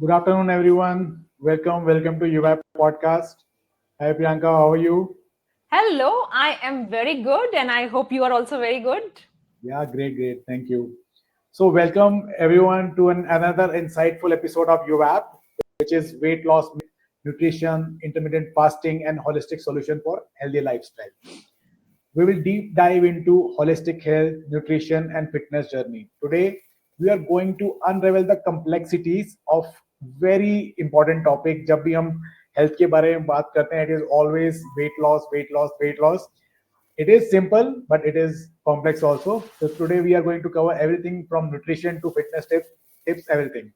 Good afternoon, everyone. Welcome to UAP podcast. Hi, Priyanka. How are you? Hello, I am very good and I hope you are also very good. Yeah, great. Thank you. So, welcome everyone to another insightful episode of UAP, which is weight loss, nutrition, intermittent fasting, and holistic solution for healthy lifestyle. We will deep dive into holistic health, nutrition, and fitness journey. Today, we are going to unravel the complexities of very important topic. जब भी हम health के बारे में बात करते हैं, it is always weight loss. It is simple, but it is complex also. So today we are going to cover everything from nutrition to fitness tips, everything.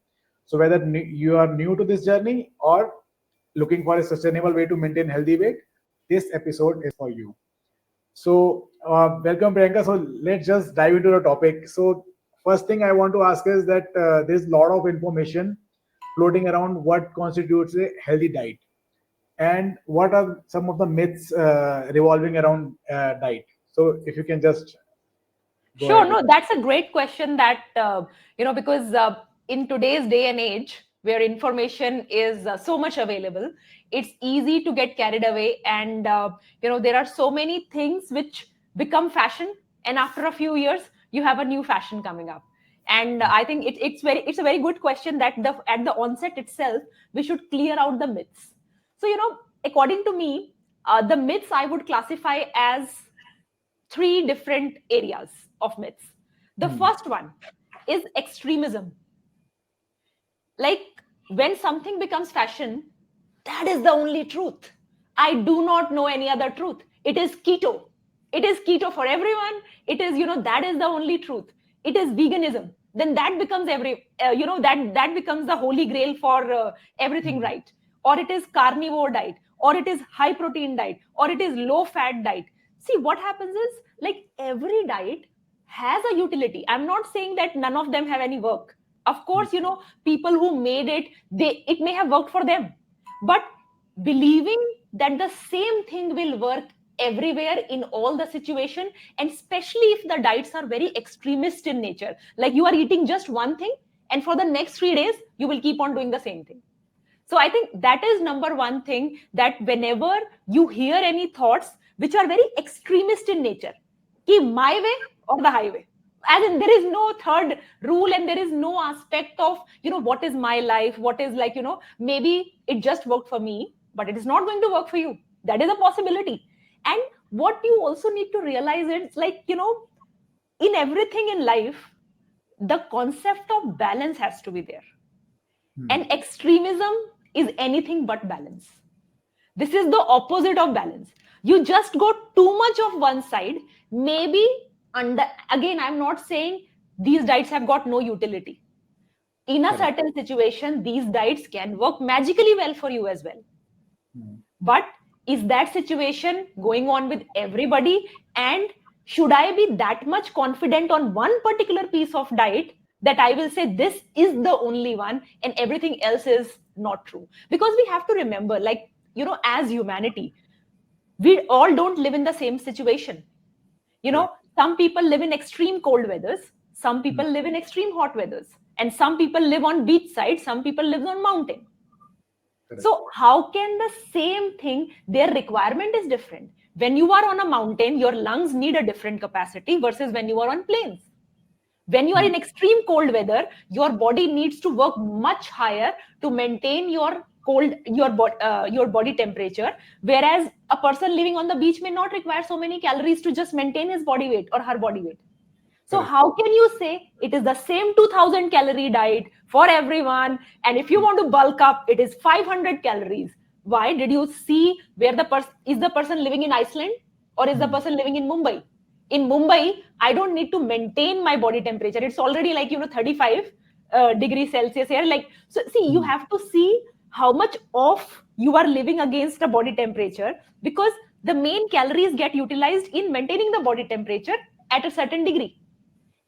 So whether you are new to this journey or looking for a sustainable way to maintain healthy weight, this episode is for you. So, welcome, Priyanka. So, let's just dive into the topic. So, first thing I want to ask is that there's a lot of information floating around what constitutes a healthy diet and what are some of the myths revolving around diet. So, if you can just go Sure, ahead with no, that. that's a great question because in today's day and age where information is so much available, it's easy to get carried away. And there are so many things which become fashion. And after a few years, you have a new fashion coming up. And I think it's a very good question that at the onset itself, we should clear out the myths. According to me, the myths I would classify as three different areas of myths. The Hmm. first one is extremism. Like when something becomes fashion, that is the only truth. I do not know any other truth. It is keto. It is keto for everyone. It is, that is the only truth. It is veganism. Then that becomes that becomes the holy grail for everything, Hmm. right? Or it is carnivore diet, or it is high protein diet, or it is low fat diet. See, what happens is like every diet has a utility. I'm not saying that none of them have any work. Of Hmm. course, people who made it may have worked for them, but believing that the same thing will work everywhere in all the situation, and especially if the diets are very extremist in nature, like you are eating just one thing and for the next 3 days you will keep on doing the same thing. So I think that is number one thing, that whenever you hear any thoughts which are very extremist in nature, ki my way or the highway, as in there is no third rule, and there is no aspect of what is my life, what is like maybe it just worked for me but it is not going to work for you. That is a possibility. And what you also need to realize is like in everything in life, the concept of balance has to be there, Hmm. and extremism is anything but balance. This is the opposite of balance. You just go too much of one side, maybe under, again, I'm not saying these diets have got no utility. In a Correct. certain situation, these diets can work magically well for you as well. Hmm. But is that situation going on with everybody? And should I be that much confident on one particular piece of diet that I will say this is the only one and everything else is not true? Because we have to remember, like, as humanity, we all don't live in the same situation. Correct. Some people live in extreme cold weathers, some Hmm. people live in extreme hot weathers, and some people live on beach side, some people live on mountain. Correct. So, how can the same thing, their requirement is different. When you are on a mountain, your lungs need a different capacity versus when you are on plains. When you are Hmm. in extreme cold weather, your body needs to work much higher to maintain your body temperature. Whereas a person living on the beach may not require so many calories to just maintain his body weight or her body weight. So Correct. how can you say it is the same 2000 calorie diet for everyone, and if you want to bulk up it is 500 calories? Why? Did you see where the person is, the person living in Iceland or is the Hmm. person living in Mumbai? In Mumbai, I don't need to maintain my body temperature. It's already like 35 degrees Celsius here. Like, so see, you Hmm. have to see how much off you are living against a body temperature, because the main calories get utilized in maintaining the body temperature at a certain degree.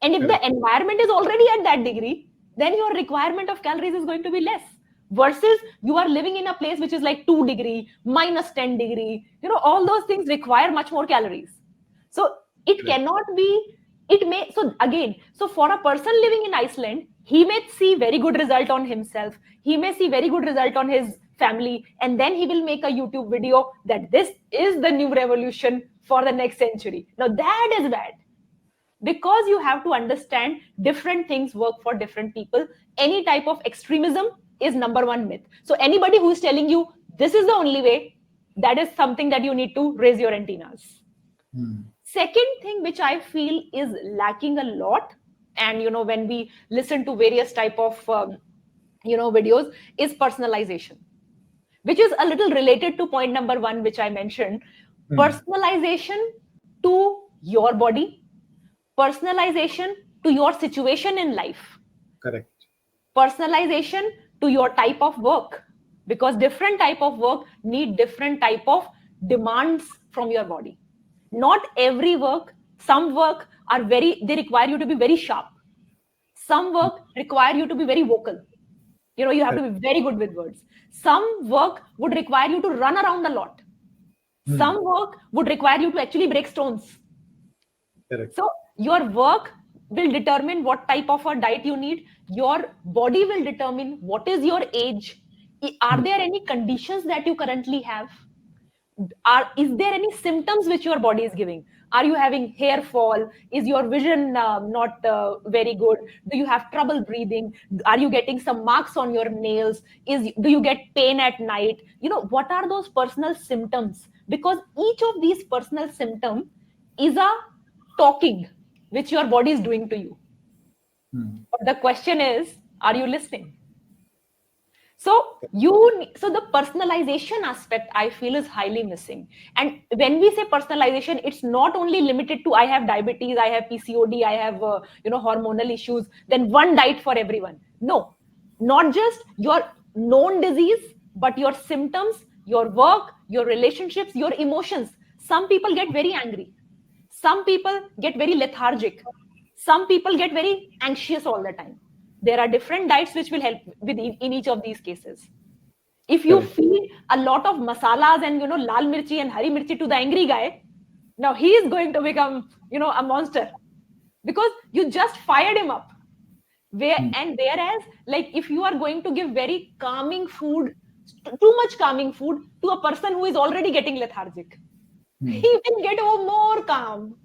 And if Correct. the environment is already at that degree, then your requirement of calories is going to be less. Versus you are living in a place which is like 2 degree, minus 10 degree, all those things require much more calories. So it Correct. cannot be. it may, so again, so for a person living in Iceland, he may see very good result on himself, he may see very good result on his family, and then he will make a YouTube video that this is the new revolution for the next century. Now that is bad, because you have to understand different things work for different people. Any type of extremism is number one myth. So anybody who is telling you this is the only way, that is something that you need to raise your antennas. Second thing which I feel is lacking a lot, and when we listen to various type of videos, is personalization, which is a little related to point number one which I mentioned. Personalization to your body, personalization to your situation in life, Correct. personalization to your type of work, because different type of work need different type of demands from your body. Not every work, some work are they require you to be very sharp, some work require you to be very vocal, you have to be very good with words. Some work would require you to run around a lot, some work would require you to actually break stones. Correct. So your work will determine what type of a diet you need. Your body will determine what is your age. Are there any conditions that you currently have? Is there any symptoms which your body is giving? Are you having hair fall? Is your vision not very good? Do you have trouble breathing? Are you getting some marks on your nails? Do you get pain at night? What are those personal symptoms? Because each of these personal symptoms is a talking which your body is doing to you. But the question is, are you listening? So the personalization aspect I feel is highly missing. And when we say personalization, it's not only limited to I have diabetes, I have PCOD, I have hormonal issues, then one diet for everyone. No, not just your known disease, but your symptoms, your work, your relationships, your emotions. Some people get very angry. Some people get very lethargic. Some people get very anxious all the time. There are different diets which will help in each of these cases. If you Correct. feed a lot of masalas and lal mirchi and hari mirchi to the angry guy, now he is going to become a monster, because you just fired him up. Whereas, like, if you are going to give very calming food, too much calming food to a person who is already getting lethargic, he will get more calm.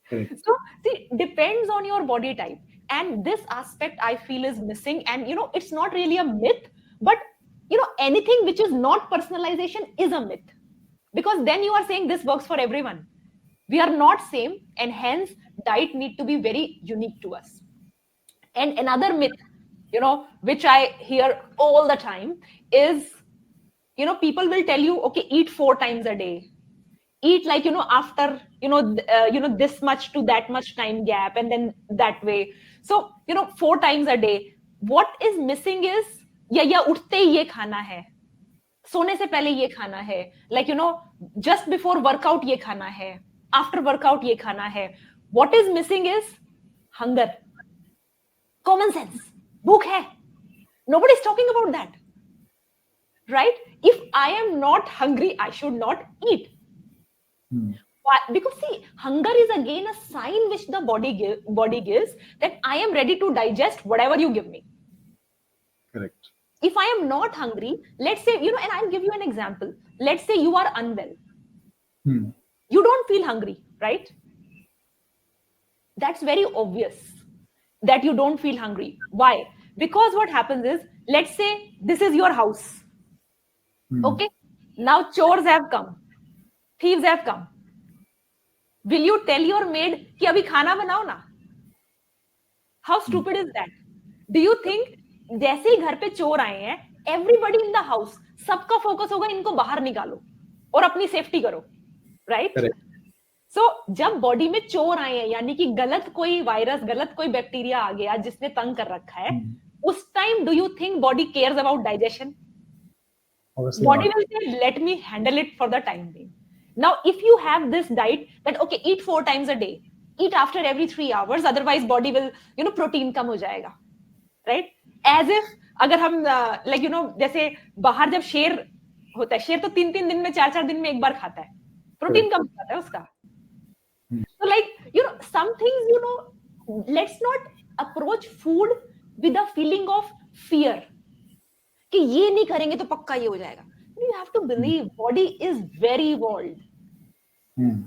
Correct. So see, depends on your body type, and this aspect I feel is missing. And it's not really a myth, but anything which is not personalization is a myth, because then you are saying this works for everyone. We are not same, and hence diet need to be very unique to us. And another myth, which I hear all the time is, people will tell you, okay, eat 4 times a day, eat like after this much to that much time gap, and then that way. So 4 times a day. What is missing is, या उठते ही ये खाना है, सोने से पहले ये खाना है, like just before workout ये खाना है, after workout ये खाना है. What is missing is hunger, common sense, भूख है. Nobody is talking about that, right? If I am not hungry, I should not eat. Why? Because see, hunger is again a sign which the body gives that I am ready to digest whatever you give me. Correct. If I am not hungry, let's say, and I'll give you an example. Let's say you are unwell. You don't feel hungry, right? That's very obvious that you don't feel hungry. Why? Because what happens is, let's say this is your house. Okay? Now chores have come. Thieves have come. Will you tell your maid कि अभी खाना बनाओ ना? How stupid is that? Do you think जैसे ही घर पे चोर आए हैं, everybody in the house, सबका फोकस होगा इनको बाहर निकालो और अपनी सेफ्टी करो, right? Correct. So जब बॉडी में चोर आए हैं, यानी कि गलत कोई वायरस, गलत कोई बैक्टीरिया आ गया जिसने तंग कर रखा है, उस time do you think body cares about digestion? Obviously Body not. will say, let me handle it for the time being. Now, if you have this diet that, okay, eat 4 times a day, eat after every 3 hours, otherwise body will, protein कम हो जाएगा, right? As if अगर हम like जैसे बाहर जब शेर होता है, शेर तो 3-3 दिन में 4-4 दिन में एक बार खाता है, प्रोटीन कम हो जाता है उसका. So, like, some things, let's not approach food with a feeling of fear. कि ये नहीं करेंगे तो पक्का ये हो जाएगा. You have to Hmm. believe body is very evolved. Hmm.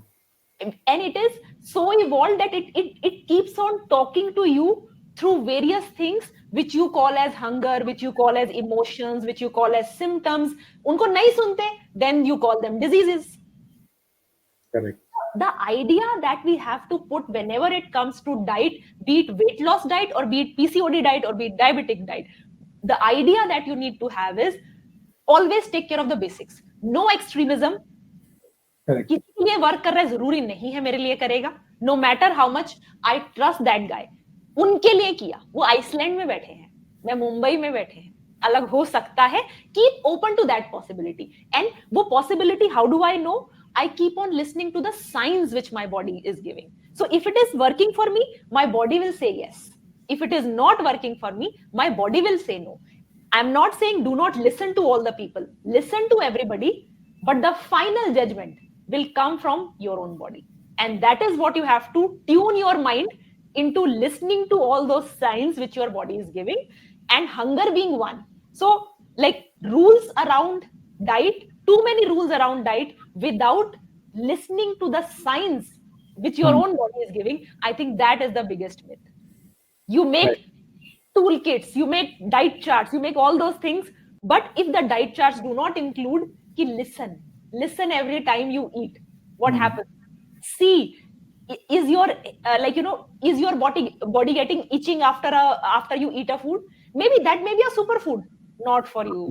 And it is so evolved that it keeps on talking to you through various things which you call as hunger, which you call as emotions, which you call as symptoms. उनको नहीं सुनते, then you call them diseases. Correct. The idea that we have to put whenever it comes to diet, be it weight loss diet or be it PCOD diet or be it diabetic diet, the idea that you need to have is always take care of the basics. No extremism. Correct. किसी के लिए work कर रहा है जरूरी नहीं है मेरे लिए करेगा. No matter how much I trust that guy. उनके लिए किया. वो आइसलैंड में बैठे हैं, मैं मुंबई में बैठे हैं, अलग हो सकता है. Keep open to that possibility. And वो possibility how do I know? I keep on listening to the signs which my body is giving. So if it is working for me, my body will say yes. If it is not working for me, my body will say no. I'm not saying do not listen to all the people. Listen to everybody, but the final judgment will come from your own body. And that is what you have to tune your mind into, listening to all those signs which your body is giving, and hunger being one. So, like, rules around diet, too many rules around diet without listening to the signs which your Hmm. own body is giving, I think that is the biggest myth. You Right. make toolkits, you make diet charts, you make all those things, but if the diet charts do not include ki listen every time you eat, what Hmm. happens? See, is your is your body getting itching after you eat a food? Maybe that may be a superfood, not for you.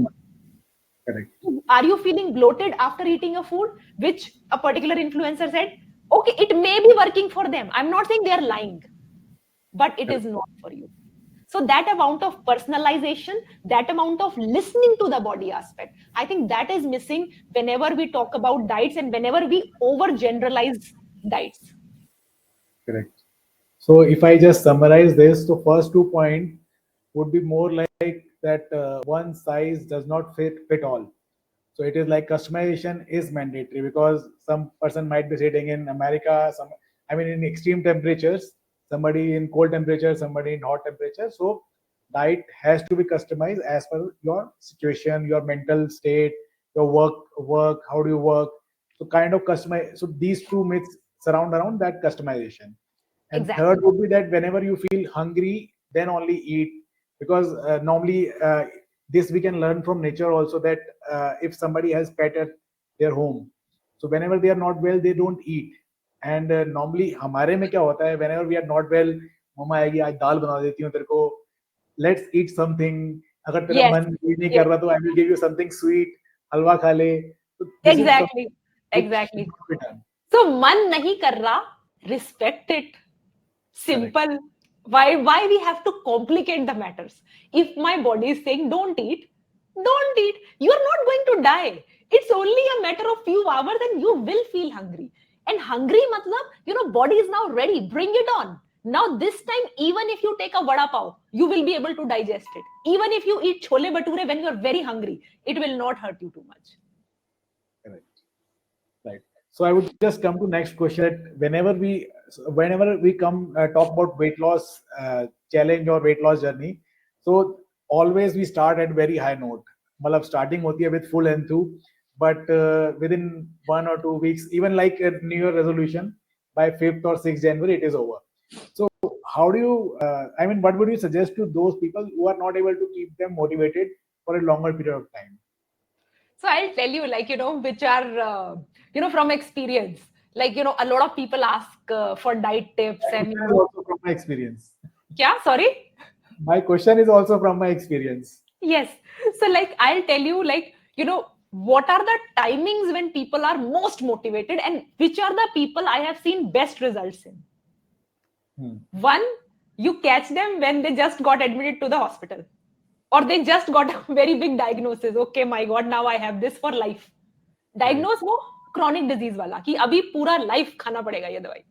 Correct. Are you feeling bloated after eating a food which a particular influencer said? Okay, it may be working for them. I'm not saying they are lying, but it is Correct. not for you. So that amount of personalization, that amount of listening to the body aspect, I think that is missing whenever we talk about diets and whenever we over generalize diets. Correct. So if I just summarize this, the first 2 points would be more like that one size does not fit all. So it is like customization is mandatory because some person might be sitting in America, some I mean in extreme temperatures, somebody in cold temperature, somebody in hot temperature. So diet has to be customized as per your situation, your mental state, your work, how do you work? So kind of customize. So these two myths surround around that customization. And Exactly. third would be that whenever you feel hungry, then only eat. Because normally, this we can learn from nature also that if somebody has pet at their home, so whenever they are not well, they don't eat. And normally, हमारे में क्या होता है? Whenever we are not well, मम्मा आएगी आज दाल बना देती हूँ तेरे को. Let's eat something. अगर तेरा Yes. मन ये नहीं कर Yes. रहा तो I will give you something sweet. हलवा खा ले. So this is something Exactly. which should Exactly. not be done. So man nahi kar raha, respect it. Correct. Simple. Why we have to complicate the matters? If my body is saying don't eat, don't eat. You are not going to die. It's only a matter of few hours and you will feel hungry. And hungry matlab, body is now ready. Bring it on. Now this time, even if you take a vada pav, you will be able to digest it. Even if you eat chole bhature when you are very hungry, it will not hurt you too much. Correct. Right. So I would just come to next question that whenever we come talk about weight loss challenge or weight loss journey, so always we start at very high note. मतलब starting होती है with full enthu, but within 1 or 2 weeks, even like a New Year resolution, by 5th or 6th January it is over. So how do you? I mean, what would you suggest to those people who are not able to keep them motivated for a longer period of time? So I'll tell you, which are, from experience. A lot of people ask for diet tips My and, question is also from my experience. kya? Sorry? My question is also from my experience. Yes. So, I'll tell you, what are the timings when people are most motivated and which are the people I have seen best results in? Hmm. One, you catch them when they just got admitted to the hospital or they just got a very big diagnosis. Okay, my God, now I have this for life. Correct. Diagnose वो chronic disease वाला कि अभी पूरा life खाना पड़ेगा ये दवाई.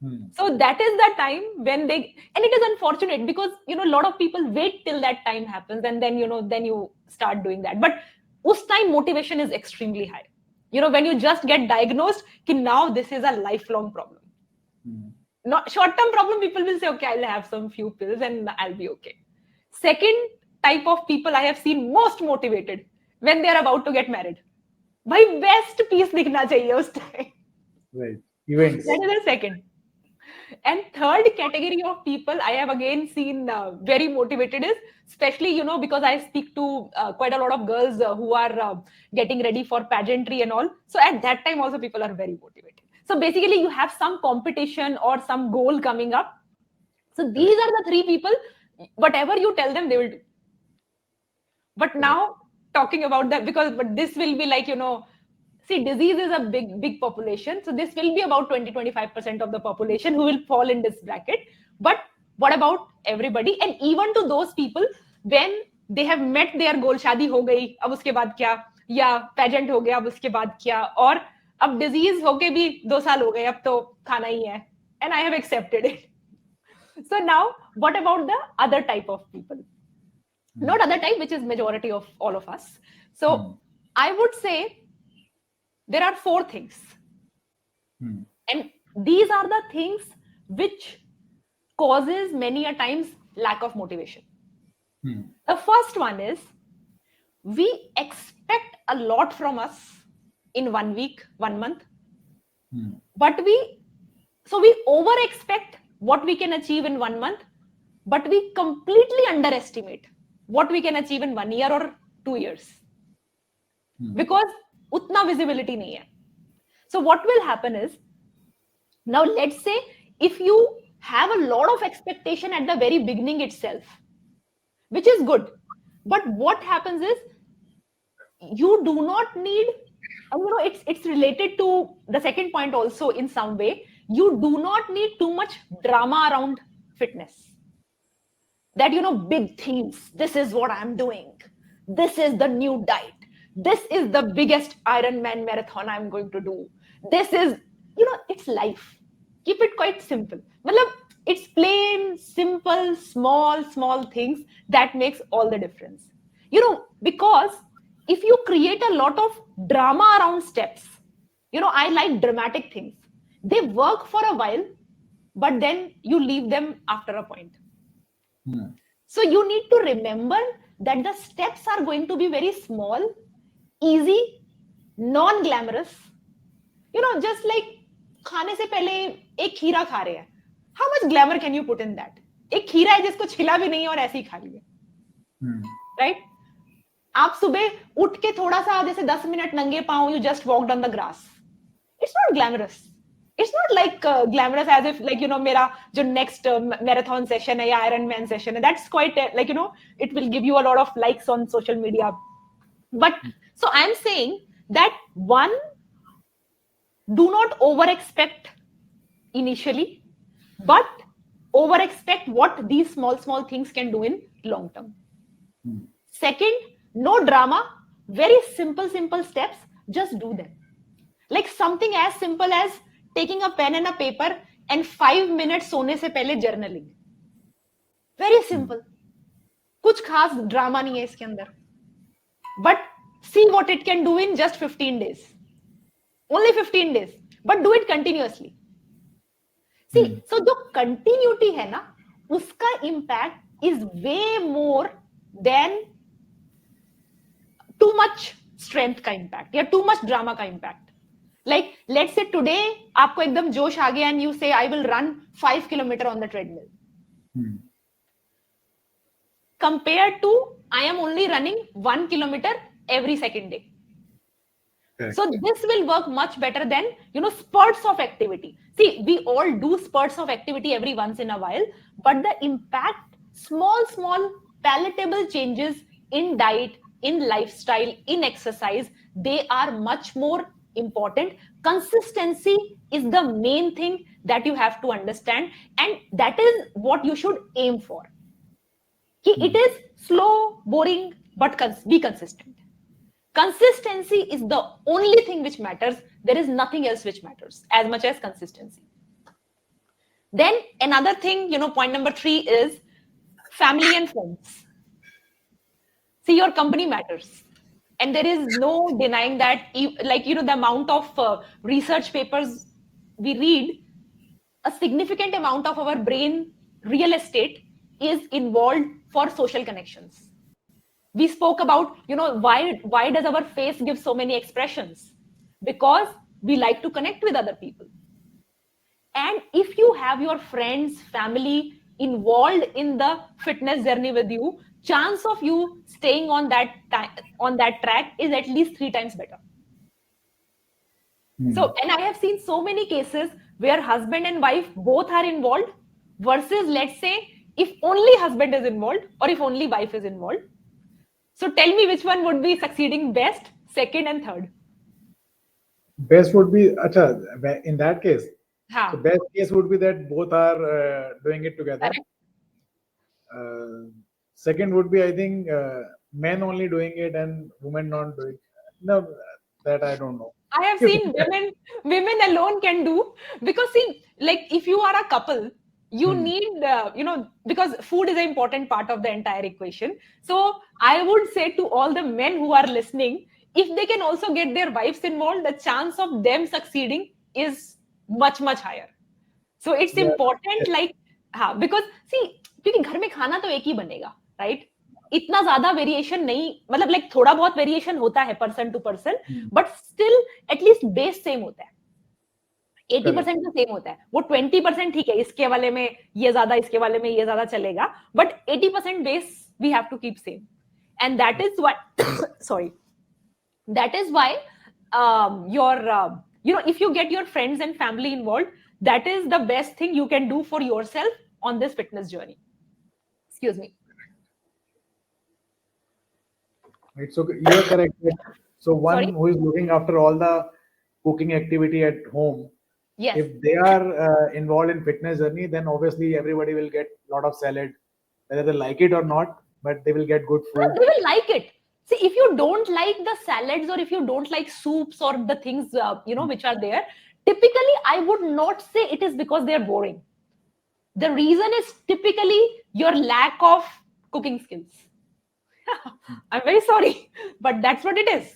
Hmm. So that is the time when and it is unfortunate because a lot of people wait till that time happens and then then you start doing that. But us time motivation is extremely high. When you just get diagnosed, ki now this is a lifelong problem. Not short-term problem, people will say, okay, I'll have some few pills and I'll be okay. Second type of people I have seen most motivated when they are about to get married. भाई best piece दिखना चाहिए उस time. Right. Events. That is the second. And third category of people I have again seen very motivated is, especially, because I speak to quite a lot of girls who are getting ready for pageantry and all. So at that time also people are very motivated. So basically you have some competition or some goal coming up. So these are the three people, whatever you tell them, they will do. But now talking about that, but this will be like, see, disease is a big population. So this will be about 20-25% of the population who will fall in this bracket. But what about everybody? And even to those people, when they have met their goal, शादी हो गई, अब उसके बाद क्या? या pageant हो गया, अब उसके बाद क्या? और अब disease होके भी 2 साल हो गए, अब तो खाना ही है. And I have accepted it. So now, what about the other type of people? Not other type, which is majority of all of us. So I would say there are 4 things. And these are the things which causes many a times lack of motivation. The first one is we expect a lot from us in 1 week, 1 month. But we over expect what we can achieve in 1 month, but we completely underestimate what we can achieve in 1 year or 2 years. Because utna visibility nahi hai. So what will happen is, now let's say if you have a lot of expectation at the very beginning itself, which is good, but what happens is you do not need, it's related to the second point also in some way. You do not need too much drama around fitness. That, big themes. This is what I'm doing. This is the new diet. This is the biggest Ironman marathon I'm going to do. This is, it's life. Keep it quite simple. It's plain, simple, small things that makes all the difference. Because if you create a lot of drama around steps, I like dramatic things. They work for a while, but then you leave them after a point. So you need to remember that the steps are going to be very small, easy, non-glamorous. Just like खाने से पहले एक खीरा खा रहे हैं. How much glamour can you put in that? एक खीरा है जिसको छिला भी नहीं और ऐसे ही खा लिया. Right? आप सुबह उठ के थोड़ा सा जैसे 10 मिनट नंगे पांव, you just walked on the grass. It's not glamorous. It's not like glamorous as if like, मेरा जो next marathon session है या Ironman session है. That's quite like, it will give you a lot of likes on social media. But so I'm saying that one, do not over expect initially, but over expect what these small things can do in long term. Second, no drama, very simple steps, just do them. Like something as simple as taking a pen and a paper and 5 minutes सोने से पहले journaling. Very simple. कुछ खास drama नहीं है इसके अंदर. But see what it can do in just 15 days. Only 15 days. But do it continuously. See, so the continuity है ना, उसका impact is way more than too much strength का impact या too much drama का impact. Like, let's say today, आपको एकदम जोश आ गया and you say, I will run 5 kilometers on the treadmill. Compared to, I am only running 1 kilometer every second day. Correct. So this will work much better than, spurts of activity. See, we all do spurts of activity every once in a while, but the impact, small, palatable changes in diet, in lifestyle, in exercise, they are much more important. Consistency is the main thing that you have to understand, and that is what you should aim for. It is slow, boring, but be consistent. Consistency is the only thing which matters. There is nothing else which matters as much as consistency. Then another thing, point number 3 is family and friends. See, your company matters. And there is no denying that, like, the amount of research papers we read, a significant amount of our brain real estate is involved for social connections. We spoke about, why does our face give so many expressions? Because we like to connect with other people. And if you have your friends, family involved in the fitness journey with you, chance of you staying on that track is at least 3 times better. Hmm. So, and I have seen so many cases where husband and wife both are involved versus, let's say, if only husband is involved or if only wife is involved. So tell me which one would be succeeding best, second and third. Best would be, acha, in that case. So Ha, best case would be that both are doing it together. correct. Uh, Second would be, I think, men only doing it and women not doing. No, that I don't know. I have seen women alone can do, because see, like if you are a couple, you Hmm. need, because food is an important part of the entire equation. So I would say to all the men who are listening, if they can also get their wives involved, the chance of them succeeding is much, much higher. So it's Yeah. important, like, हाँ, because see, क्योंकि घर में खाना तो एक ही बनेगा, right? इतना ज्यादा वेरिएशन नहीं, मतलब लाइक थोड़ा बहुत वेरिएशन होता है person to person, Hmm. But still at least base same होता है. Correct. 80% तो सेम होता है. वो 20% ठीक है, इसके वाले में ये ज्यादा, इसके वाले में ये ज्यादा चलेगा, but 80% base we have to keep same. And that is what sorry, that is why your if you get your friends and family involved, that is the best thing you can do for yourself on this fitness journey. Excuse me. Right. So you are correct. So one Sorry. who is looking after all the cooking activity at home, Yes. if they are involved in fitness journey, then obviously everybody will get a lot of salad, whether they like it or not, but they will get good No, food. they will like it. See, if you don't like the salads or if you don't like soups or the things which are there, typically I would not say it is because they are boring. The reason is typically your lack of cooking skills. I'm very sorry, but that's what it is.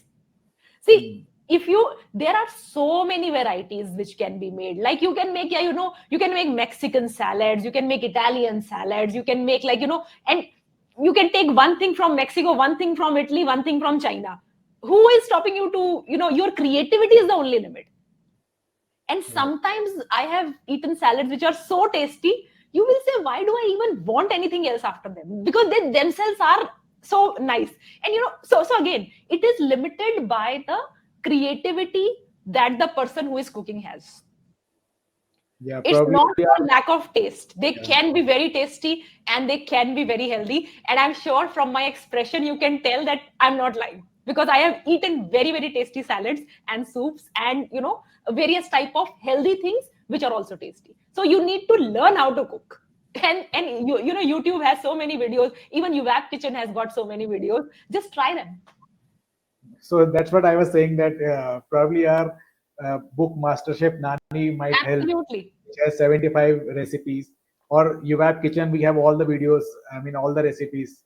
See, Hmm. if you, there are so many varieties which can be made. Like you can make, you can make Mexican salads, you can make Italian salads, you can make and you can take one thing from Mexico, one thing from Italy, one thing from China. Who is stopping you to, your creativity is the only limit. And Right. sometimes I have eaten salads which are so tasty, you will say, why do I even want anything else after them? Because they themselves are so nice. And so again, it is limited by the creativity that the person who is cooking has. Yeah, It's probably. not for lack of taste. They Yeah. can be very tasty and they can be very healthy. And I'm sure from my expression, you can tell that I'm not lying, because I have eaten very, very tasty salads and soups and, various type of healthy things which are also tasty. So you need to learn how to cook. And YouTube has so many videos. Even UVAP Kitchen has got so many videos. Just try them. So that's what I was saying, that probably our book MasterChef Nani might help, Absolutely. which has 75 recipes. Or UVAP Kitchen, we have all the videos, I mean, all the recipes.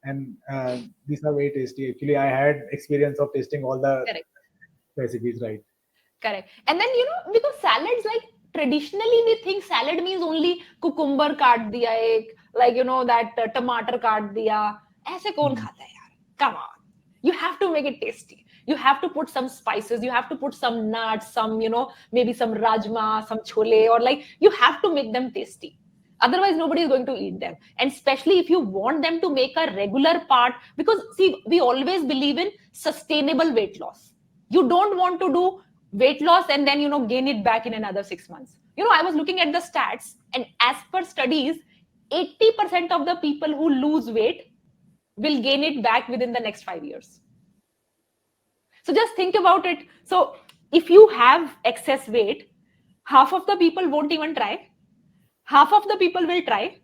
And these are very tasty. Actually, I had experience of tasting all the Correct. recipes, right? Correct. And then, because salads, like traditionally we think salad means only cucumber काट दिया एक, like, that tomato काट दिया. ऐसे कौन Hmm. खाता है यार? Come on. You have to make it tasty. You have to put some spices. You have to put some nuts, some, maybe some rajma, some chole, or like you have to make them tasty. Otherwise, nobody is going to eat them. And especially if you want them to make a regular part, because see, we always believe in sustainable weight loss. You don't want to do weight loss and then gain it back in another 6 months. I was looking at the stats, and as per studies, 80% of the people who lose weight will gain it back within the next 5 years. So just think about it. So if you have excess weight, half of the people won't even try, half of the people will try,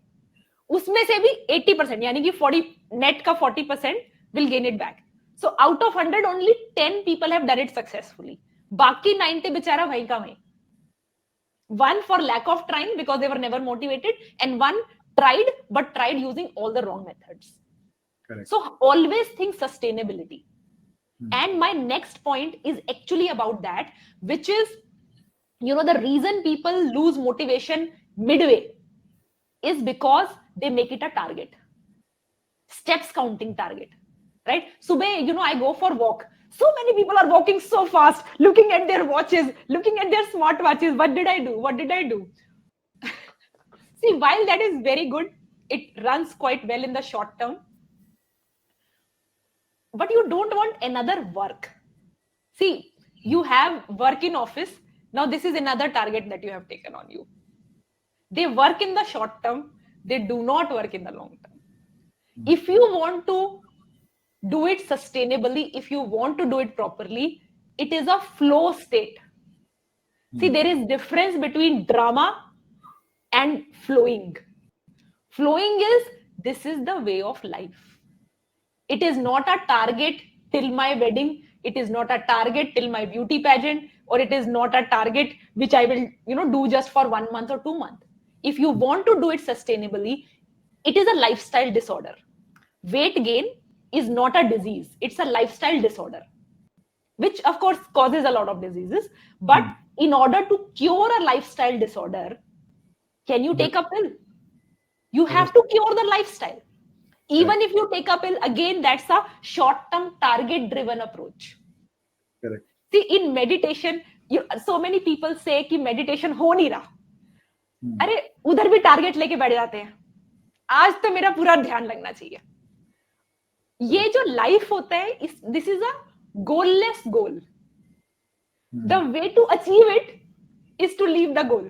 उसमें से भी 80%, यानी कि 40 net का 40% will gain it back. So out of 100, only 10 people have done it successfully. बाकी 90 बेचारा वहीं का वहीं. One for lack of trying because they were never motivated, and one tried but tried using all the wrong methods. Correct. So always think sustainability. Hmm. And my next point is actually about that, which is The reason people lose motivation midway is because they make it a target, steps counting target, right? Subah, I go for walk. So many people are walking so fast, looking at their watches, looking at their smart watches. What did I do? What did I do? See, while that is very good, it runs quite well in the short term, but you don't want another work. See, you have work in office. Now, this is another target that you have taken on you. They work in the short term, they do not work in the long term. If you want to do it sustainably, if you want to do it properly, it is a flow state. See, there is difference between drama and flowing. Flowing is, this is the way of life. It is not a target till my wedding. It is not a target till my beauty pageant, or it is not a target which I will, do just for 1 month or 2 months. If you want to do it sustainably, it is a lifestyle disorder. Weight gain is not a disease. It's a lifestyle disorder, which of course causes a lot of diseases. But in order to cure a lifestyle disorder, can you take a pill? You have to cure the lifestyle. Even if you take a pill, again, that's a short-term target-driven approach. Correct. See, in meditation, so many people say कि meditation हो नहीं रहा. अरे उधर भी target लेके बैठ जाते हैं. आज तो मेरा पूरा ध्यान लगना चाहिए. ये जो लाइफ होता है, this is a goalless goal. The way to achieve it is to leave the goal.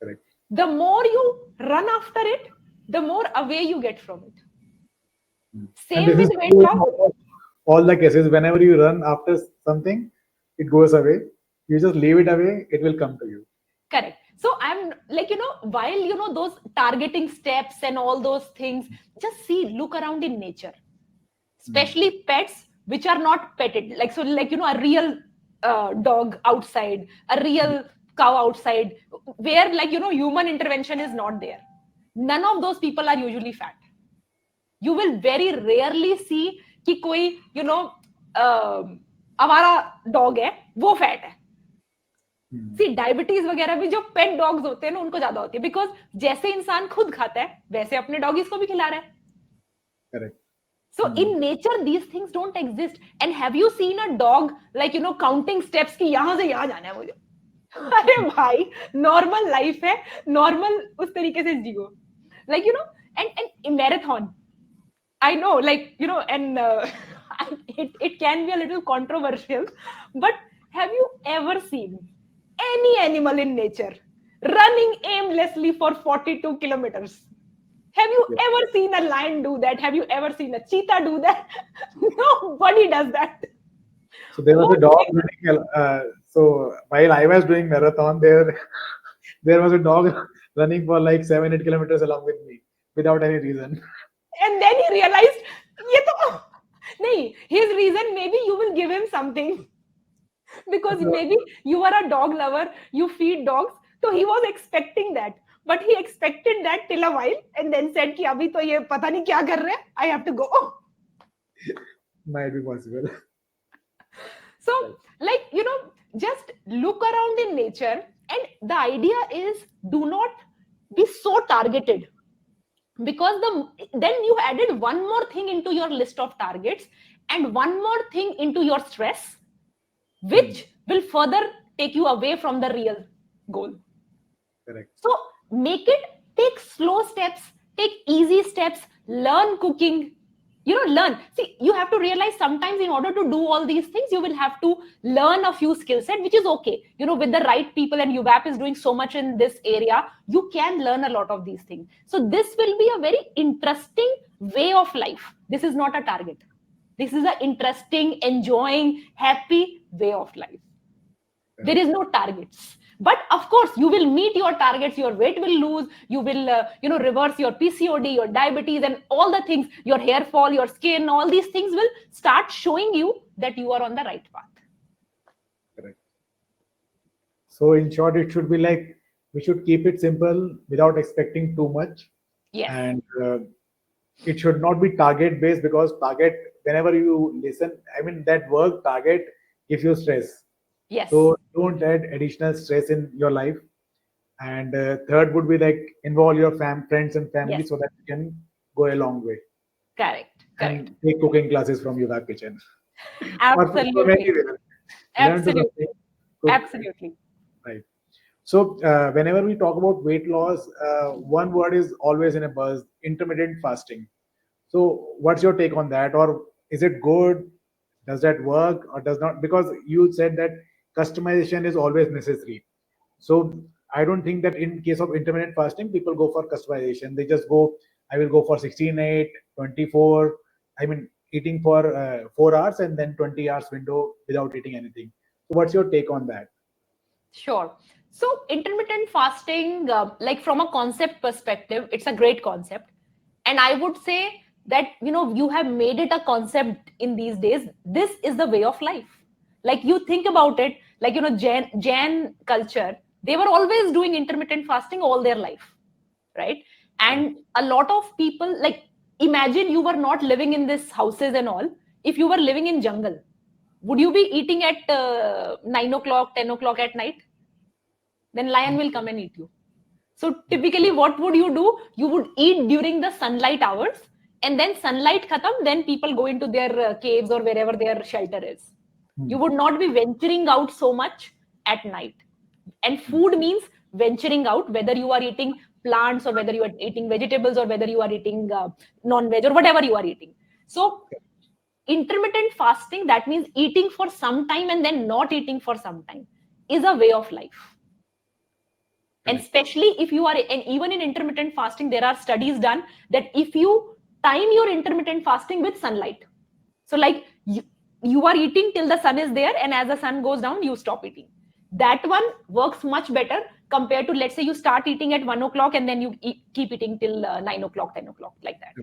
Correct. The more you run after it, the more away you get from it. Same with weight loss. All the cases, whenever you run after something, it goes away. You just leave it away, it will come to you. Correct. So I'm like, while, those targeting steps and all those things, just look around in nature, especially pets which are not petted. A real dog outside, a real cow outside, where human intervention is not there. None of those people are usually fat. You will very rarely see कि कोई आवारा dog है वो fat है. सी diabetes वगैरह भी जो पेट dogs होते हैं ना उनको ज्यादा होती है, बिकॉज जैसे इंसान खुद खाता है वैसे अपने डॉगीज को भी खिला रहा है. Correct. So in nature these things don't exist. And have you seen a dog counting steps कि यहाँ से यहाँ जाना है मुझे? अरे भाई नॉर्मल लाइफ है, नॉर्मल उस तरीके से जियो. And marathon, I know, and it can be a little controversial, but have you ever seen any animal in nature running aimlessly for 42 kilometers? Have you ever seen a lion do that? Have you ever seen a cheetah do that? Nobody does that. So there was a dog running. So while I was doing marathon, there was a dog running for like 7-8 kilometers along with me without any reason. And then he realized, his reason, maybe you will give him something. Because maybe you are a dog lover, you feed dogs. So he was expecting that. But he expected that till a while and then said कि अभी तो ये पता नहीं क्या कर रहे हैं, I have to go. Might be possible. So, just look around in nature, and the idea is do not be so targeted. Because then you added one more thing into your list of targets and one more thing into your stress, which will further take you away from the real goal. Correct. So take slow steps, take easy steps, learn cooking, learn. See, you have to realize sometimes in order to do all these things, you will have to learn a few skill set, which is okay. With the right people, and UVAP is doing so much in this area, you can learn a lot of these things. So this will be a very interesting way of life. This is not a target. This is an interesting, enjoying, happy way of life. There is no targets. But of course, you will meet your targets, your weight will lose, you will, reverse your PCOD, your diabetes, and all the things, your hair fall, your skin, all these things will start showing you that you are on the right path. Correct. So in short, it should be like, we should keep it simple without expecting too much. Yes. And it should not be target based, because target, whenever you listen, that word target gives you stress. Yes. So don't add additional stress in your life. And third would be like involve your friends and family Yes. so that you can go a long way Correct. Correct. and take cooking classes from your web kitchen or from Absolutely. anywhere. Learn to Absolutely. something, cook, Absolutely. right? So whenever we talk about weight loss, one word is always in a buzz: intermittent fasting. So what's your take on that? Or is it good? Does that work or does not? Because you said that customization is always necessary. So I don't think that in case of intermittent fasting, people go for customization. They just go, I will go for 16/8, 24. I mean, eating for 4 hours and then 20 hours window without eating anything. So what's your take on that? Sure. So intermittent fasting, like from a concept perspective, it's a great concept. And I would say that, you have made it a concept in these days. This is the way of life. Like you think about it, like, Jain culture, they were always doing intermittent fasting all their life, right? Correct. And a lot of people, like, imagine you were not living in these houses and all. If you were living in jungle, would you be eating at 9 o'clock, 10 o'clock at night? Then lion will come and eat you. So typically, what would you do? You would eat during the sunlight hours, and then sunlight khatam, then people go into their caves or wherever their shelter is. Hmm. You would not be venturing out so much at night. And food means venturing out, whether you are eating plants or whether you are eating vegetables or whether you are eating non-veg or whatever you are eating. So intermittent fasting, that means eating for some time and then not eating for some time, is a way of life. And Correct. especially if you are, and even in intermittent fasting, there are studies done that if you time your intermittent fasting with sunlight, so like you are eating till the sun is there, and as the sun goes down, you stop eating. That one works much better compared to, let's say, you start eating at 1 o'clock and then you keep eating till 9 o'clock, 10 o'clock, like that.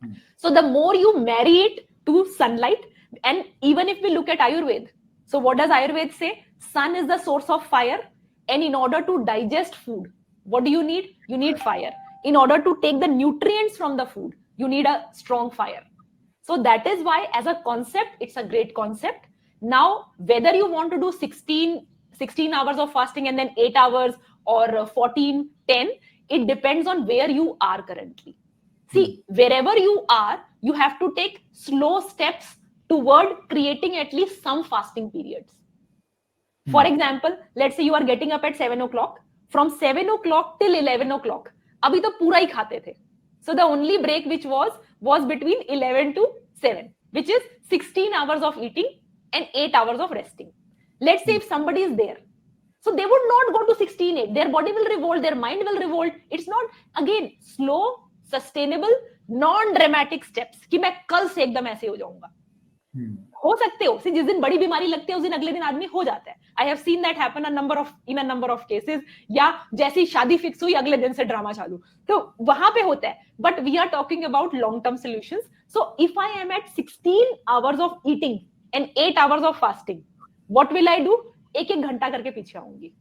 Hmm. So the more you marry it to sunlight, and even if we look at Ayurveda, so what does Ayurveda say? Sun is the source of fire, and in order to digest food, what do you need? You need fire. In order to take the nutrients from the food, you need a strong fire. So that is why, as a concept, it's a great concept. Now, whether you want to do 16 hours of fasting and then 8 hours or 14, 10, it depends on where you are currently. Hmm. See, wherever you are, you have to take slow steps toward creating at least some fasting periods. For Hmm. example, let's say you are getting up at 7 o'clock. From 7 o'clock till 11 o'clock, अभी तो पूरा ही खाते थे. So the only break which was between 11 to 7, which is 16 hours of eating and 8 hours of resting. Let's say Hmm. if somebody is there, so they would not go to 16/8. Their body will revolt, their mind will revolt. It's not, again, slow, sustainable, non-dramatic steps कि मैं कल से एकदम ऐसे हो जाऊंगा. Hmm. हो सकते हो, जिस दिन बड़ी बीमारी लगती है उस दिन अगले दिन आदमी हो जाता है. I have seen that happen in a number of cases. या जैसी शादी फिक्स हुई अगले दिन से ड्रामा चालू, तो वहां पे होता है. But we are talking about long term solutions. So if I am at 16 hours of eating and 8 hours of fasting, what will I do? एक एक घंटा करके पीछे आऊंगी.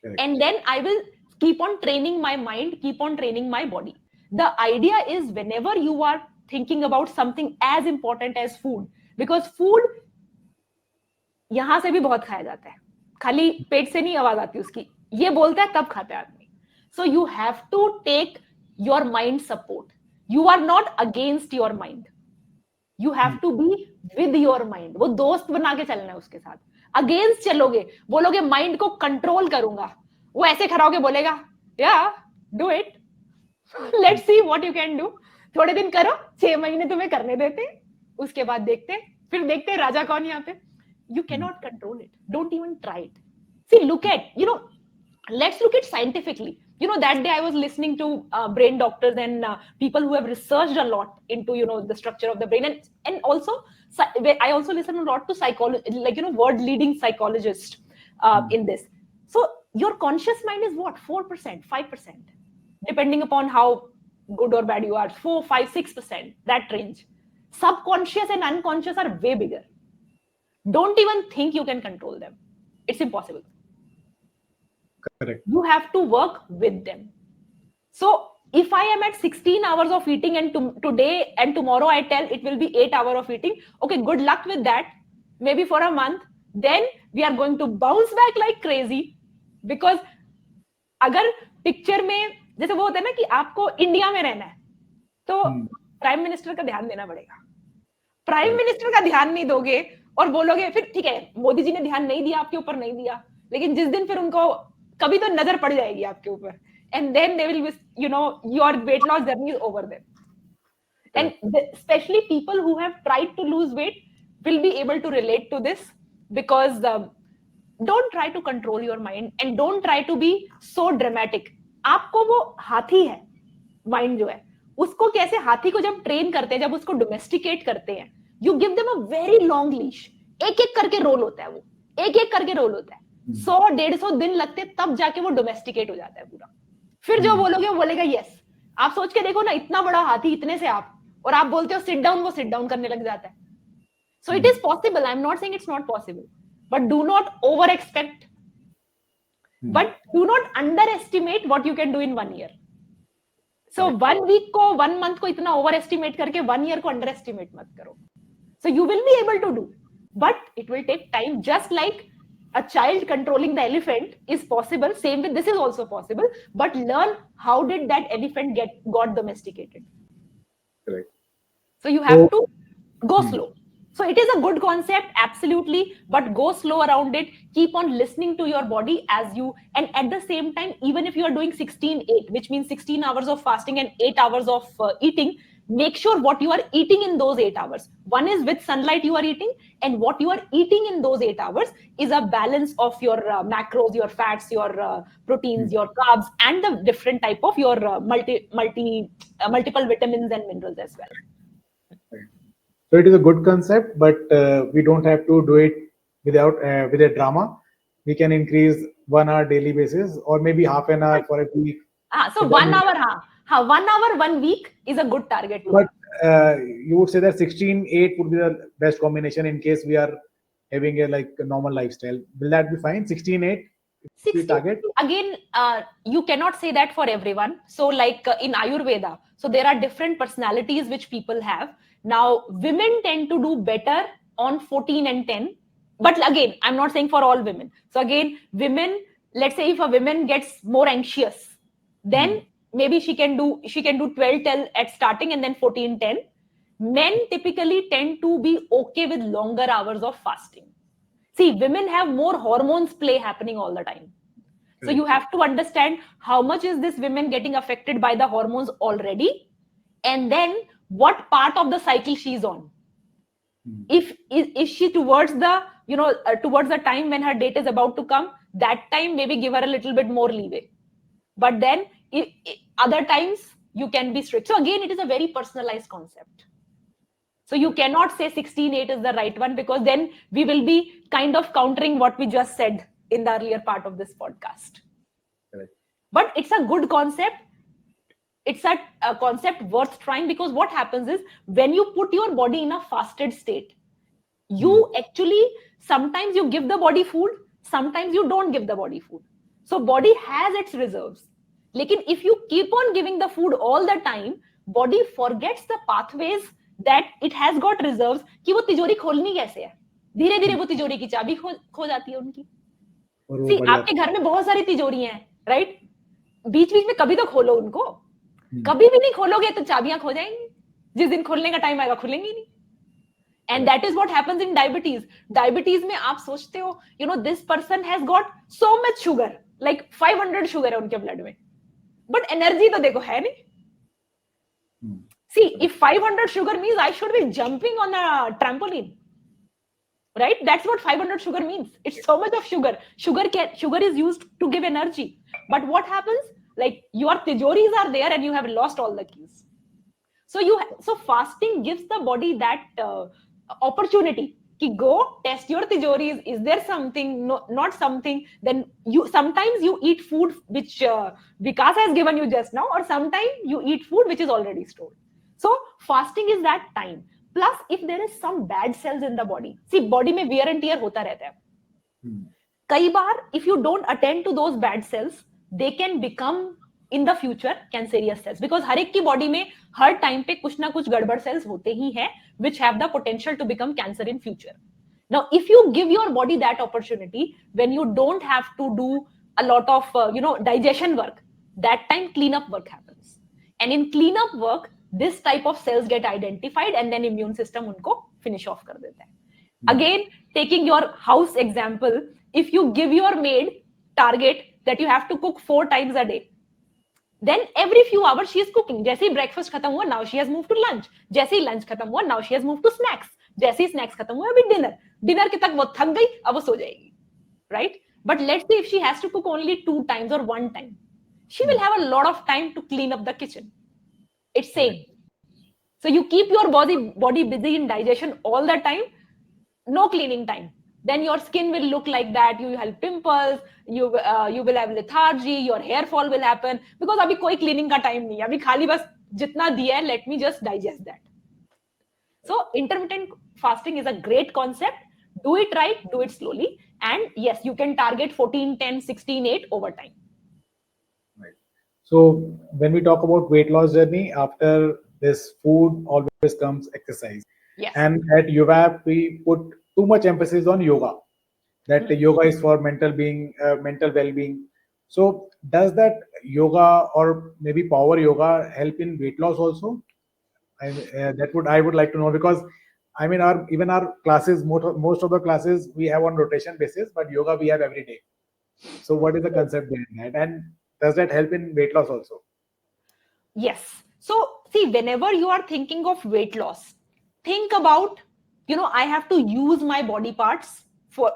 Correct. And then I will keep on training my mind, keep on training my body. The idea is, whenever you are thinking about something as important as food, because food यहां से भी बहुत खाया जाता है, खाली पेट से नहीं आवाज आती उसकी, ये बोलता है तब खाता है आदमी. So you have to take your mind support. You are not against your mind, you have to be with your mind. वो दोस्त बना के चलना है उसके साथ. अगेंस्ट चलोगे, बोलोगे माइंड को कंट्रोल करूंगा, वो ऐसे खड़ा होके बोलेगा या do it, let's see what you can do. थोड़े दिन करो, 6 महीने तुम्हें करने देते, उसके बाद देखते, फिर देखते राजा कौन यहाँ पे. You cannot control it. Don't even try it. See, let's look at scientifically. That day I was listening to brain doctors and people who have researched a lot into, the structure of the brain. And also, I also listen a lot to psychology, like, world leading psychologists in this. So your conscious mind is what? 4%, 5%, depending upon how good or bad you are. 4, 5, 6%, that range. Subconscious and unconscious are way bigger. Don't even think you can control them. It's impossible. Correct. You have to work with them. So if I am at 16 hours of eating and today and tomorrow I tell it will be 8 hours of eating, okay, good luck with that. Maybe for a month. Then we are going to bounce back like crazy. Because अगर picture में जैसे वो होता है ना कि आपको India में रहना है, तो प्राइम मिनिस्टर का ध्यान देना पड़ेगा. प्राइम मिनिस्टर का ध्यान नहीं दोगे और बोलोगे फिर ठीक है मोदी जी ने ध्यान नहीं दिया आपके ऊपर, नहीं दिया, लेकिन जिस दिन फिर उनको कभी तो नजर पड़ जाएगी आपके ऊपर, and then they will, you know, your weight loss journey is over them. And especially people who have tried to lose weight will be able to relate to this, because don't try to control your mind and don't try to be so dramatic. आपको वो हाथी है, mind जो है उसको कैसे, हाथी को जब ट्रेन करते हैं, जब उसको डोमेस्टिकेट करते हैं, you give them a very long leash. एक एक करके रोल होता है, वो एक एक करके रोल होता है, 100-150 दिन लगते हैं, तब जाके वो डोमेस्टिकेट हो जाता है पूरा. फिर जो बोलोगे वो बोलेगा यस. आप सोच के देखो ना, इतना बड़ा हाथी, इतने से आप, और आप बोलते हो सिट डाउन, वो सिट डाउन करने लग जाता है. So it is possible. I am not saying it's not possible, but do not over expect, but do not under estimate what you can do in 1 year. So 1 week को, 1 month को इतना over estimate करके 1 year को under estimate मत करो. So you will be able to do, but it will take time. Just like a child controlling the elephant is possible, same with this is also possible, but learn how did that elephant got domesticated. Correct. So you have to go slow. So it is a good concept, absolutely, but go slow around it. Keep on listening to your body as you, and at the same time, even if you are doing 16-8, which means 16 hours of fasting and 8 hours of eating, make sure what you are eating in those 8 hours. One is with sunlight you are eating, and what you are eating in those 8 hours is a balance of your macros, your fats, your proteins, your carbs, and the different type of your multiple vitamins and minerals as well. So it is a good concept, but we don't have to do it without with a drama. We can increase 1 hour daily basis, or maybe half an hour for a week. So 1 hour, 1 hour 1 week is a good target. But you would say that 16-8 would be the best combination in case we are having a normal lifestyle. Will that be fine? 16-8 target? Again, you cannot say that for everyone. So like in Ayurveda, so there are different personalities which people have. Now women tend to do better on 14 and 10, but again I'm not saying for all women. So again, women, let's say if a woman gets more anxious, then maybe she can do 12-10 at starting and then 14-10. Men typically tend to be okay with longer hours of fasting. See, women have more hormones play happening all the time. So you have to understand how much is this women getting affected by the hormones already, and then what part of the cycle she's on. If is she towards the towards the time when her date is about to come, that time maybe give her a little bit more leeway. But then other times you can be strict. So again, it is a very personalized concept. So you cannot say 16-8 is the right one, because then we will be kind of countering what we just said in the earlier part of this podcast. Correct. But it's a good concept. It's a concept worth trying, because what happens is when you put your body in a fasted state, you actually, sometimes you give the body food, sometimes you don't give the body food. So body has its reserves. Lekin if you keep on giving the food all the time, body forgets the pathways that it has got reserves, कि वो तिजोरी खोलनी कैसे है. धीरे धीरे वो तिजोरी की चाबी खो जाती है उनकी. See, आपके घर में बहुत सारी तिजोरियां हैं, राइट? बीच बीच में कभी तो खोलो उनको. कभी भी नहीं खोलोगे तो चाबियां खो जाएंगी. जिस दिन खोलने का टाइम आएगा खुलेंगी नहीं. And that is what happens in diabetes. Diabetes में आप सोचते हो, this person has got so much sugar, like 500 sugar है उनके blood में, but energy तो देखो है नहीं. See, if 500 sugar means I should be jumping on a trampoline, right? That's what 500 sugar means. It's so much of sugar. Sugar is used to give energy. But what happens? Like your tijoris are there and you have lost all the keys. So fasting gives the body that opportunity to go test your tijoris. Is there something? No, not something. Then sometimes you eat food which Vikas has given you just now, or sometimes you eat food which is already stored. So fasting is that time. Plus, if there is some bad cells in the body, see, body में wear and tear होता रहता है. कई बार, if you don't attend to those bad cells, they can become in the future cancerous cells, because हर एक की body में हर time पे कुछ ना कुछ गड़बड़ cells होते ही हैं which have the potential to become cancer in future. Now, if you give your body that opportunity, when you don't have to do a lot of digestion work, that time cleanup work happens. And in cleanup work, this type of cells get identified, and then immune system unko finish off kar deta hai. Again, taking your house example, if you give your maid target that you have to cook 4 times a day, then every few hours she is cooking. जैसे ही breakfast खत्म हुआ, now she has moved to lunch. जैसे ही lunch खत्म हुआ, now she has moved to snacks. जैसे ही snacks खत्म हुआ, अभी dinner के तक वो थक गई, अब वो सो जाएगी, right? But let's say if she has to cook only 2 times or 1 time, she will have a lot of time to clean up the kitchen. It's same. So you keep your body busy in digestion all the time, no cleaning time. Then your skin will look like that. You will have pimples. You will have lethargy. Your hair fall will happen because अभी कोई cleaning का time नहीं है. अभी खाली बस जितना दिया है, let me just digest that. So intermittent fasting is a great concept. Do it right, do it slowly, and yes, you can target 14, 10, 16, 8 over time. Right. So when we talk about weight loss journey, after this food always comes exercise. Yes. And at UVAP, we put too much emphasis on yoga. That yoga is for mental well-being. So does that yoga or maybe power yoga help in weight loss also? I would like to know, because I mean our classes, most of the classes we have on rotation basis, but yoga we have every day. So what is the concept behind that, and does that help in weight loss also? Yes. So see, whenever you are thinking of weight loss, think about, I have to use my body parts for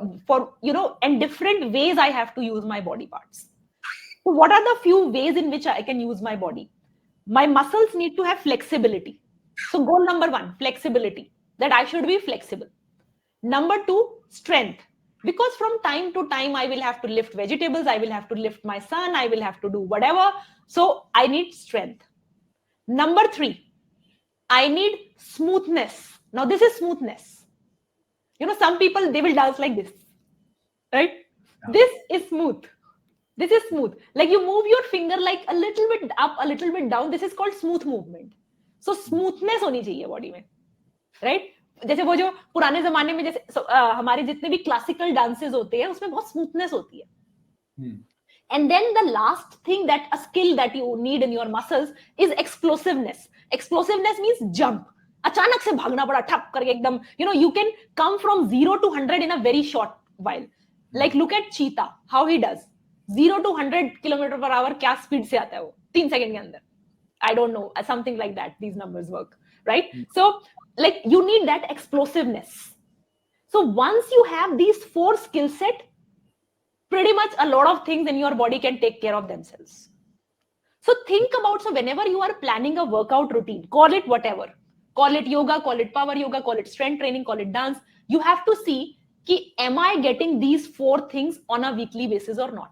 and different ways I have to use my body parts. So what are the few ways in which I can use my body? My muscles need to have flexibility. So goal number 1, flexibility, that I should be flexible. Number 2, strength. Because from time to time, I will have to lift vegetables, I will have to lift my son, I will have to do whatever. So I need strength. Number 3, I need smoothness. Now this is smoothness. Some people, they will dance like this, right? Yeah. This is smooth. This is smooth. Like you move your finger like a little bit up, a little bit down. This is called smooth movement. So smoothness होनी चाहिए body में, right? जैसे वो जो पुराने जमाने में जैसे हमारे जितने भी क्लासिकल डांसेस होते हैं उसमें बहुत स्मूथनेस होती है. And then the last thing, that a skill that you need in your muscles is explosiveness. Explosiveness means jump. अचानक से भागना पड़ा ठप करके एकदम, you can come from 0 to 100 in a very short while. Like look at cheetah, how he does. 0 to 100 km/h क्या speed से आता है वो 3 सेकंड के अंदर. I don't know, something like that. These numbers work, right? So like you need that explosiveness. So once you have these 4 skill set, pretty much a lot of things in your body can take care of themselves. So think about, so whenever you are planning a workout routine, call it whatever, call it yoga, call it power yoga, call it strength training, call it dance, you have to see ki, am I getting these 4 things on a weekly basis or not?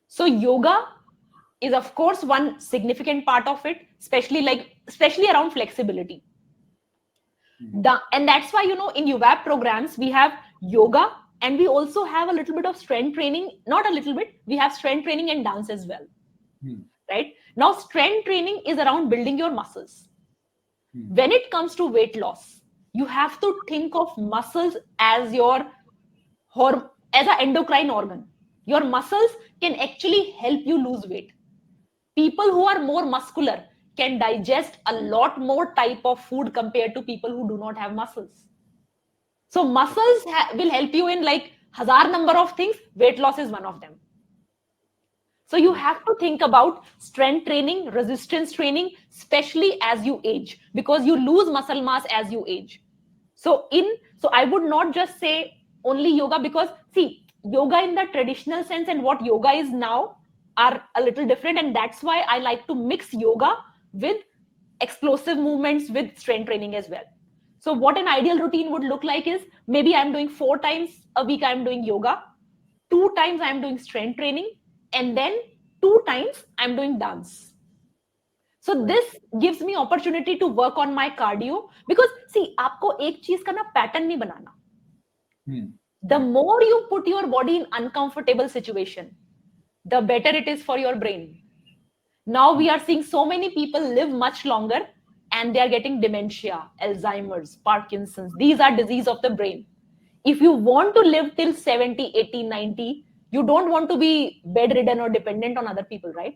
So yoga is of course one significant part of it, especially around flexibility. And that's why, in UVAP programs, we have yoga, and we also have a little bit of strength training, not a little bit, we have strength training and dance as well. Right? Now, strength training is around building your muscles. When it comes to weight loss, you have to think of muscles as as an endocrine organ. Your muscles can actually help you lose weight. People who are more muscular can digest a lot more type of food compared to people who do not have muscles. So muscles will help you in like 1000 number of things. Weight loss is one of them. So you have to think about strength training, resistance training, especially as you age, because you lose muscle mass as you age. So I would not just say only yoga, because see, yoga in the traditional sense and what yoga is now are a little different, and that's why I like to mix yoga with explosive movements with strength training as well. So what an ideal routine would look like is, maybe I'm doing 4 times a week I'm doing yoga, 2 times I'm doing strength training, and then 2 times I'm doing dance. So this gives me opportunity to work on my cardio, because see, आपको एक चीज का ना pattern नहीं बनाना. The more you put your body in uncomfortable situation, the better it is for your brain. Now we are seeing so many people live much longer and they are getting dementia, Alzheimer's, Parkinson's. These are disease of the brain. If you want to live till 70, 80, 90, you don't want to be bedridden or dependent on other people, right?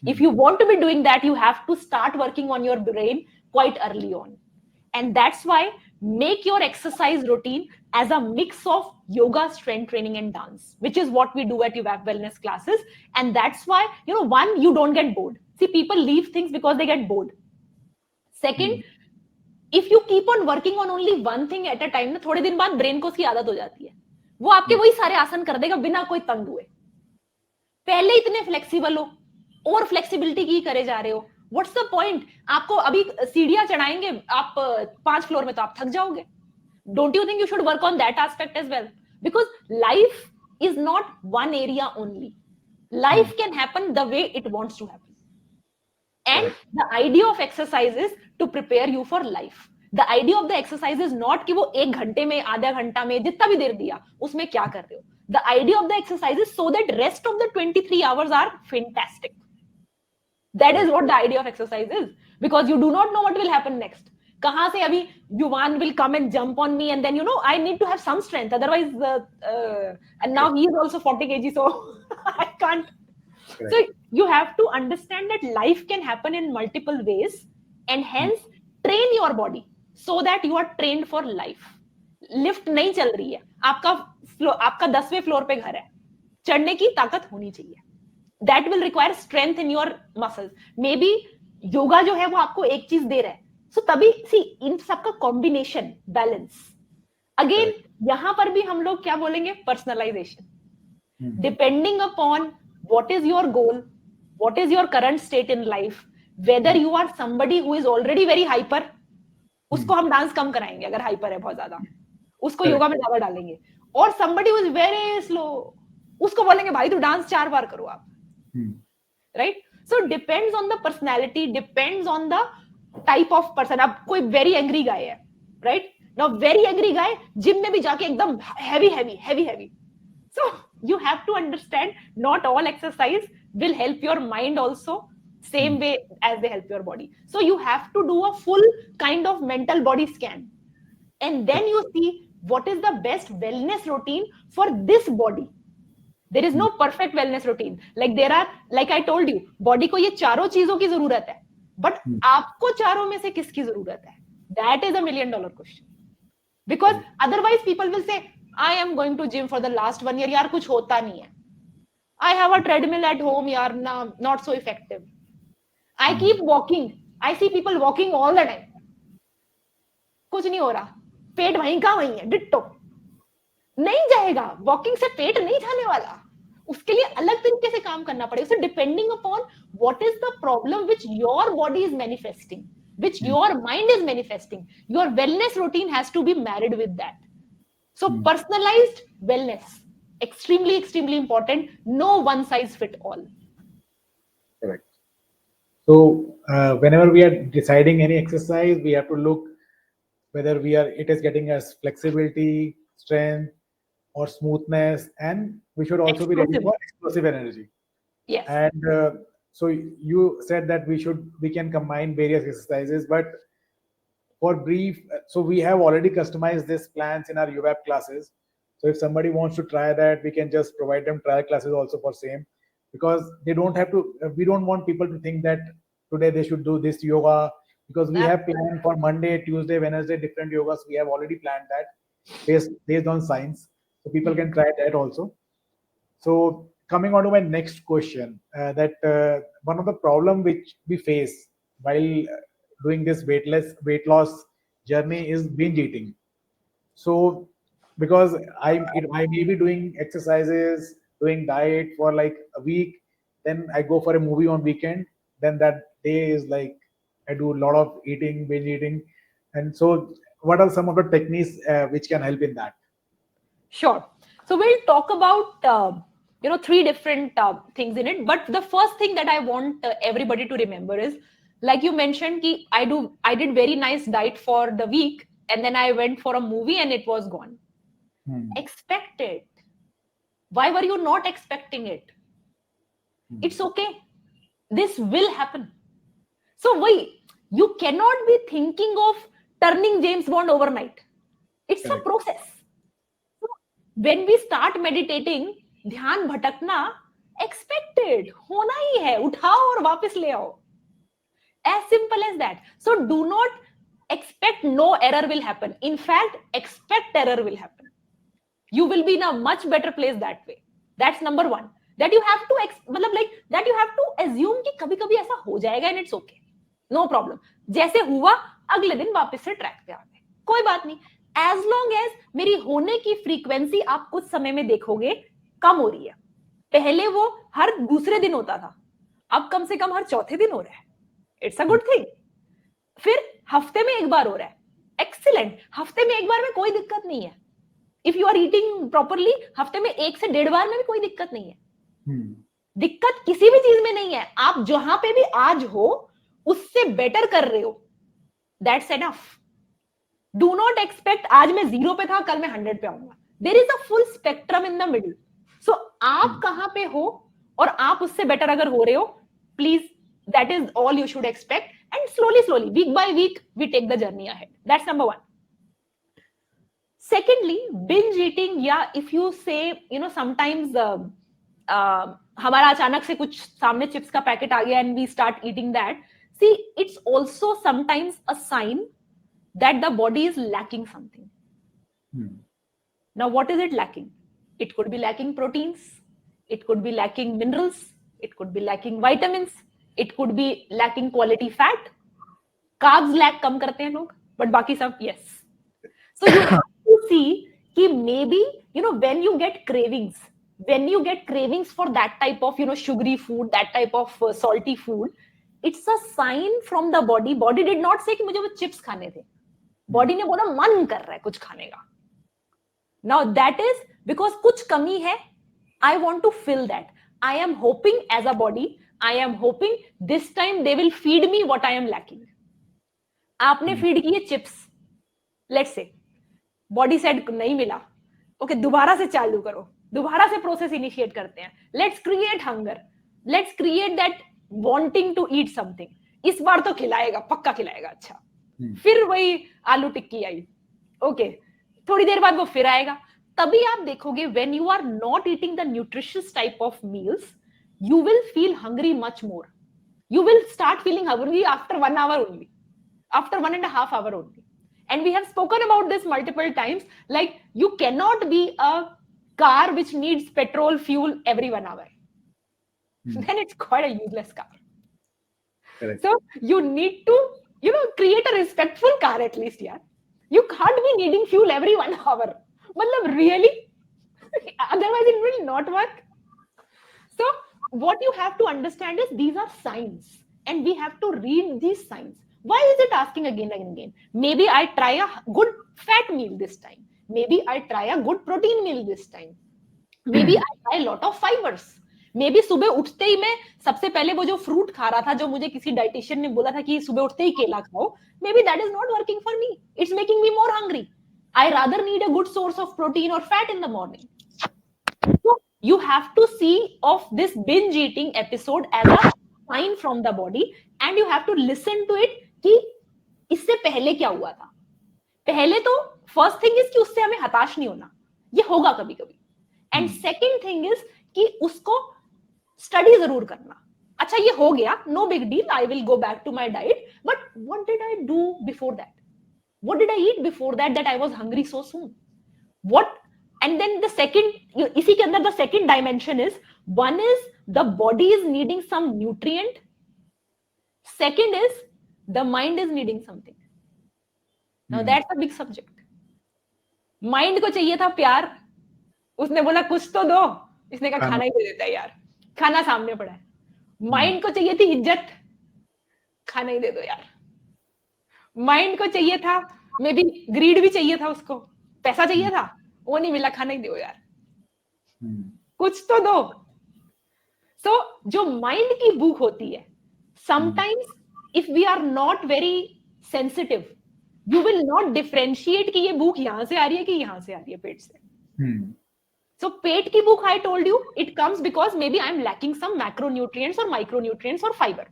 If you want to be doing that, you have to start working on your brain quite early on. And that's why make your exercise routine as a mix of yoga, strength training, and dance, which is what we do at UVAP wellness classes. And that's why, one, you don't get bored. See, people leave things because they get bored. Second, if you keep on working on only one thing at a time, ना थोड़े दिन बाद brain को उसकी आदत हो जाती है, वो आपके वही सारे आसन कर देगा बिना कोई तंग हुए. पहले इतने फ्लेक्सिबल हो और फ्लेक्सिबिलिटी की करे जा रहे हो, व्हाट्स द पॉइंट? आपको अभी सीढ़ियां चढ़ाएंगे आप 5 फ्लोर में तो आप थक जाओगे. Don't you think you should work on that aspect as well? Because life is not one area only. Life can happen the way it wants to happen. And the idea of exercise is to prepare you for life. The idea of the exercise is not कि वो 1 घंटे में, आधा घंटा में, जितना भी देर दिया उसमें क्या कर रहे हो. The idea of the exercise is so that rest of the 23 hours are fantastic. That is what the idea of exercise is, because you do not know what will happen next. कहाँ से अभी Yuvan will come and jump on me, and then I need to have some strength, otherwise and now he is also 40 kg, so I can't. So you have to understand that life can happen in multiple ways, and hence train your body so that you are trained for life. Lift नहीं चल रही है, आपका 10वें floor पे घर है, चढ़ने की ताकत होनी चाहिए. That will require strength in your muscles. Maybe yoga जो है वो आपको एक चीज दे रहा है, so तभी इन सबका कॉम्बिनेशन, बैलेंस. अगेन यहां पर भी हम लोग क्या बोलेंगे? Personalisation. Depending upon what is your goal, what is your current state in life, whether you are somebody who is already very hyper, उसको हम डांस कम कराएंगे अगर हाइपर है बहुत ज्यादा, उसको योगा में ज्यादा डालेंगे. और somebody who is very slow, उसको बोलेंगे भाई तू डांस 4 बार करो आप. Right? So depends on the personality, depends on the type of person. अब कोई very angry guy है, right? Now very angry guy gym में भी जाके एकदम heavy. So you have to understand not all exercise will help your mind also same way as they help your body. So you have to do a full kind of mental body scan, and then you see what is the best wellness routine for this body. There is no perfect wellness routine. Like there are, like I told you, body को ये चारों चीजों की जरूरत है, but आपको चारों में से किसकी जरूरत है? That is $1 million question. Because otherwise people will say, I am going to gym for the last 1 year, यार कुछ होता नहीं है. I have a treadmill at home, यार not so effective. I keep walking. I see people walking all the time. कुछ नहीं हो रहा. पेट वहीं का वहीं है, डिट्टो. नहीं जाएगा. वॉकिंग से पेट नहीं जाने वाला. उसके लिए अलग तरीके से काम करना पड़ेगा. So depending upon what is the problem which your body is manifesting, which your mind is manifesting, your wellness routine has to be married with that. So personalized wellness, extremely important. No one size fit all. Correct. So whenever we are deciding any exercise, we have to look whether it is getting us flexibility, strength, or smoothness, and we should also be ready for explosive energy. Yes. And so you said that we can combine various exercises, but for brief, so we have already customized these plans in our UVAP classes. So if somebody wants to try that, we can just provide them trial classes also for same, because they don't have to. We don't want people to think that today they should do this yoga, because we have planned for Monday, Tuesday, Wednesday different yogas. We have already planned that based on science, so people can try that also. So coming on to my next question, that one of the problem which we face while doing this weight loss journey is binge eating. So because I may be doing exercises, doing diet for like a week, then I go for a movie on weekend, then that day is like I do a lot of eating, binge eating. And so what are some of the techniques which can help in that? Sure. So we'll talk about 3 different things in it. But the first thing that I want everybody to remember is, like you mentioned, ki I did very nice diet for the week, and then I went for a movie and it was gone. Expect it. Why were you not expecting it? It's okay. This will happen. So wait, You cannot be thinking of turning James Bond overnight. It's a Correct. process. So when we start meditating, ध्यान भटकना expected होना ही है, उठाओ और वापस ले आओ. As simple as that. So do not expect no error will happen. In fact, expect error will happen. You will be in a much better place that way. That's number one. That you have to मतलब like that you have to assume कि कभी कभी ऐसा हो जाएगा and it's okay. No problem. जैसे हुआ अगले दिन वापस से ट्रैक पे आ गए, कोई बात नहीं. As long as मेरी होने की फ्रीक्वेंसी आप कुछ समय में देखोगे कम हो रही है. पहले वो हर दूसरे दिन होता था, अब कम से कम हर चौथे दिन हो रहा है. It's a good thing. फिर हफ्ते में एक बार हो रहा है, एक्सीलेंट. हफ्ते में एक बार में कोई दिक्कत नहीं है. If you are eating properly, हफ्ते में 1 से 1.5 बार में भी कोई दिक्कत नहीं है. दिक्कत किसी भी चीज में नहीं है. आप जहां पे भी आज हो उससे बेटर कर रहे हो, that's enough. Do not expect आज मैं 0 पे था कल मैं 100 पे आऊंगा. There is a full spectrum in the middle. So आप कहां पे हो और आप उससे बेटर अगर हो रहे हो, please, that is all you should expect. And slowly week by week we take the journey ahead. That's number 1. Secondly, binge eating, yeah, if you say, sometimes हमारा अचानक से कुछ सामने चिप्स का पैकेट आ गया and we start eating that. See, it's also sometimes a sign that the body is lacking something. Now, what is it lacking? It could be lacking proteins. It could be lacking minerals. It could be lacking vitamins. It could be lacking quality fat. Carbs lack कम करते हैं लोग, but बाकी सब yes. So you have to see कि maybe, when you get cravings for that type of, sugary food, that type of salty food, it's a sign from the body. Body did not say कि मुझे वो chips खाने थे. Body ने बोला मन कर रहा है कुछ खाने का. Now that is because कुछ कमी है. I want to fill that. I am hoping as a body, I am hoping this time they will feed me what I am lacking. आपने feed किए chips. Let's say body said नहीं मिला, okay, दोबारा से चालू करो, दोबारा से प्रोसेस इनिशिएट करते हैं. Let's create hunger, let's create that wanting to eat something. इस बार तो खिलाएगा, पक्का खिलाएगा. अच्छा, फिर वही आलू टिक्की आई, ओके, थोड़ी देर बाद वो फिर आएगा. तभी आप देखोगे when you are not eating the nutritious type of meals, you will feel hungry much more. You will start feeling hungry after 1 hour only, after 1.5 hours only. And we have spoken about this multiple times. Like, you cannot be a car which needs petrol fuel every 1 hour. Then it's quite a useless car. Correct. So you need to, create a respectful car at least. Yeah, you can't be needing fuel every 1 hour. Matlab, really? Otherwise it will not work. So what you have to understand is these are signs, and we have to read these signs. Why is it asking again and again? Maybe I try a good fat meal this time. Maybe I try a good protein meal this time. Maybe I try a lot of fibers. Maybe सुबह उठते ही मैं सबसे पहले वो जो fruit खा रहा था, जो मुझे किसी डाइटिशियन ने बोला था कि सुबह उठते ही केला खाओ, maybe that is not working for me. It's making me more hungry. I rather need a good source of protein or fat in the morning. So you have to see of this binge eating episode as a sign from the body, and you have to listen to it कि इससे पहले क्या हुआ था. पहले तो first thing is कि उससे हमें हताश नहीं होना, ये होगा कभी कभी. एंड सेकेंड थिंग इज कि उसको स्टडी जरूर करना. अच्छा, ये हो गया, no big deal, I will go back to my diet, but what did I do before that? What did I eat before that I was hungry so soon? What? And then the second, इसी के अंदर the second dimension is, one is the body is needing some nutrient, second is the mind is needing something. Now that's a big subject. Mind को चाहिए था प्यार, उसने बोला कुछ तो दो, इसने कहा खाना ही दे देता है यार, खाना सामने पड़ा है. माइंड को चाहिए थी इज्जत, खाना ही दे दो यार. माइंड को चाहिए था, मे बी ग्रीड भी चाहिए था, उसको पैसा चाहिए था, वो नहीं मिला, खाना ही दो यार, कुछ तो दो. सो जो माइंड की भूख होती है, sometimes if we are not very sensitive, you will not differentiate कि ये भूख यहां से आ रही है कि यहां से आ रही है, पेट से. So पेट की भूख, I told you, it comes because maybe I'm lacking some macronutrients or micronutrients or fiber.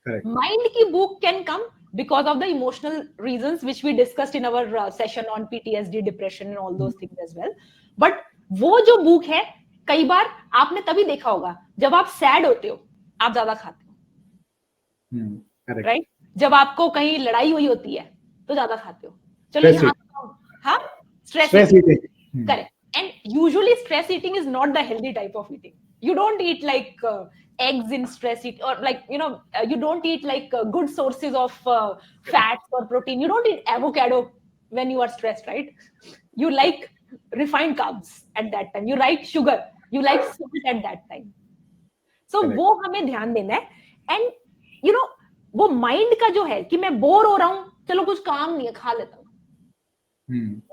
Correct. Mind ki book can come because of the emotional reasons which we discussed in our session on PTSD, depression and all those things as well. But वो जो book है, कई बार आपने तभी देखा होगा जब आप sad होते हो, आप ज्यादा खाते हो, Correct. right? जब आपको कहीं लड़ाई हुई होती है तो ज्यादा खाते हो. चलो Stress यहाँ eating. हाँ, stress Stress eating. eating. Correct. And usually stress eating is not the healthy type of eating. You don't eat like eggs in stress eat, or like, you don't eat like good sources of fats or protein. You don't eat avocado when you are stressed, right? You like refined carbs at that time. You like sugar. You like salt at that time. So Correct. वो हमें ध्यान देना है. And you know, वो mind का जो है कि मैं बोर हो रहा हूँ, चलो कुछ काम नहीं है, खा लेता हूँ.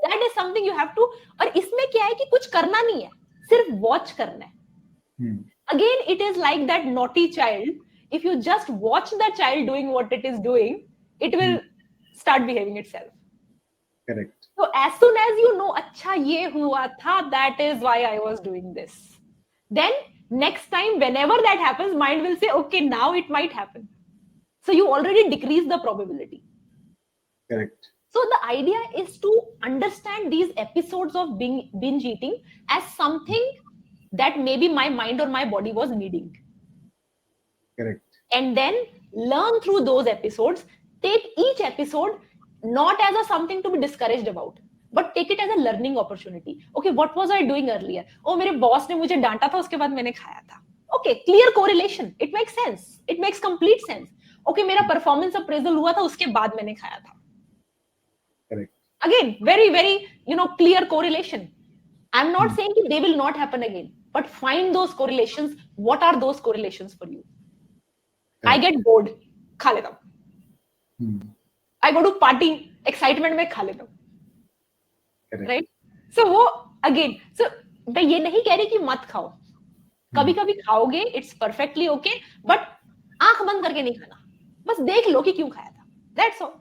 That is something you have to. और इसमें क्या है कि कुछ करना नहीं है, सिर्फ वॉच करना है. Again, it is like that naughty child. If you just watch the child doing what it is doing, it will start behaving itself. Correct. So as soon as you know, अच्छा ये हुआ था, that is why I was doing this. Then next time, whenever that happens, mind will say, okay, now it might happen. So you already decrease the probability. Correct. So the idea is to understand these episodes of binge eating as something that maybe my mind or my body was needing. Correct. And then learn through those episodes. Take each episode not as a something to be discouraged about, but take it as a learning opportunity. Okay, what was I doing earlier? Oh, मेरे boss ने मुझे डांटा था, उसके बाद मैंने खाया था. Okay, clear correlation. It makes sense. It makes complete sense. Okay, मेरा performance appraisal हुआ था, उसके बाद मैंने खाया था. Correct. Again, very, very, clear correlation. I'm not saying that they will not happen again, but find those correlations. What are those correlations for you? I get bored, खा लेता हूँ. I go to party, excitement में खा लेता हूँ. Right? So वो again, so मैं ये नहीं कह रही कि मत खाओ. कभी कभी खाओगे, it's perfectly okay, but आंख बंद करके नहीं खाना. बस देख लो कि क्यों खाया था. That's all.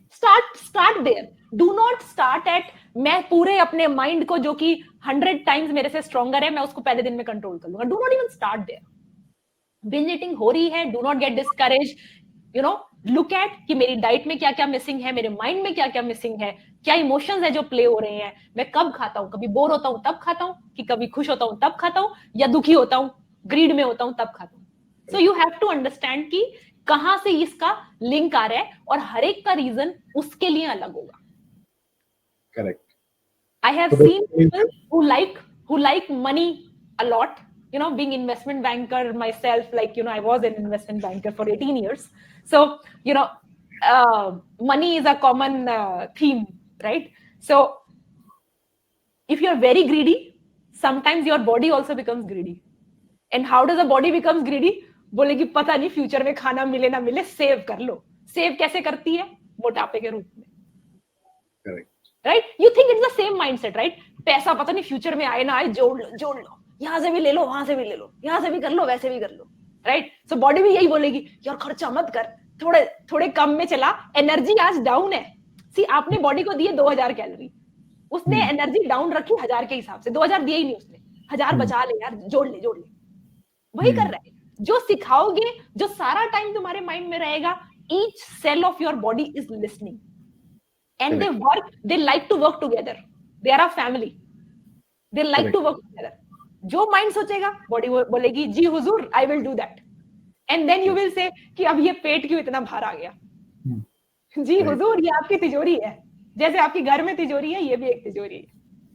Start there. Do not start at मैं पूरे अपने माइंड को जो कि 100 टाइम्स मेरे से स्ट्रॉन्गर है, मैं उसको पहले दिन में कंट्रोल कर लूंगा. Do not even start there. Binge eating हो रही है, do not get discouraged. Look at कि मेरी डाइट में क्या क्या मिसिंग है, मेरे माइंड में क्या क्या मिसिंग है, क्या इमोशंस है जो प्ले हो रहे हैं, मैं कब खाता हूँ, कभी बोर होता हूँ तब खाता हूँ, कि कभी खुश होता हूँ तब खाता हूँ, या दुखी होता हूँ, ग्रीड में होता हूँ तब खाता हूँ. So you have to understand कि कहां से इसका लिंक आ रहा है, और हर एक का रीजन उसके लिए अलग होगा. Correct. I have seen people who like money a lot. Being investment banker myself, I was an investment banker for 18 years. So, money is a common theme, right? So, if you're very greedy, sometimes your body also becomes greedy. And how does a body becomes greedy? बोलेगी पता नहीं future में खाना मिले ना मिले, save कर लो. Save कैसे करती है? मोटापे के रूप में. Correct. Right? You think it's the same mindset, right? पैसा पता नहीं फ्यूचर में आए ना आए, जोड़ लो, यहां से भी ले लो, वहां से भी ले लो, यहां से भी कर लो, वैसे भी कर लो. राइट? सो बॉडी भी यही बोलेगी, यार खर्चा मत कर, थोड़े कम में चला, एनर्जी आज डाउन है. सी आपने बॉडी को दिए 2000 कैलोरी, उसने एनर्जी डाउन रखी 1000 के हिसाब से. 2000 दिए ही नहीं उसने, 1000 बचा ले यार, जोड़ ले. वही कर रहा है. जो सिखाओगे, जो सारा टाइम तुम्हारे माइंड में रहेगा, each cell of your body is listening. And they like to work together. They are a family. They like to work together. जो माइंड सोचेगा, बॉडी बोलेगी जी हुजूर, I will do that. And then you will say कि अब ये पेट क्यों इतना भार आ गया. जी हुजूर, ये आपकी तिजोरी है, जैसे आपके घर में तिजोरी है, ये भी एक तिजोरी है.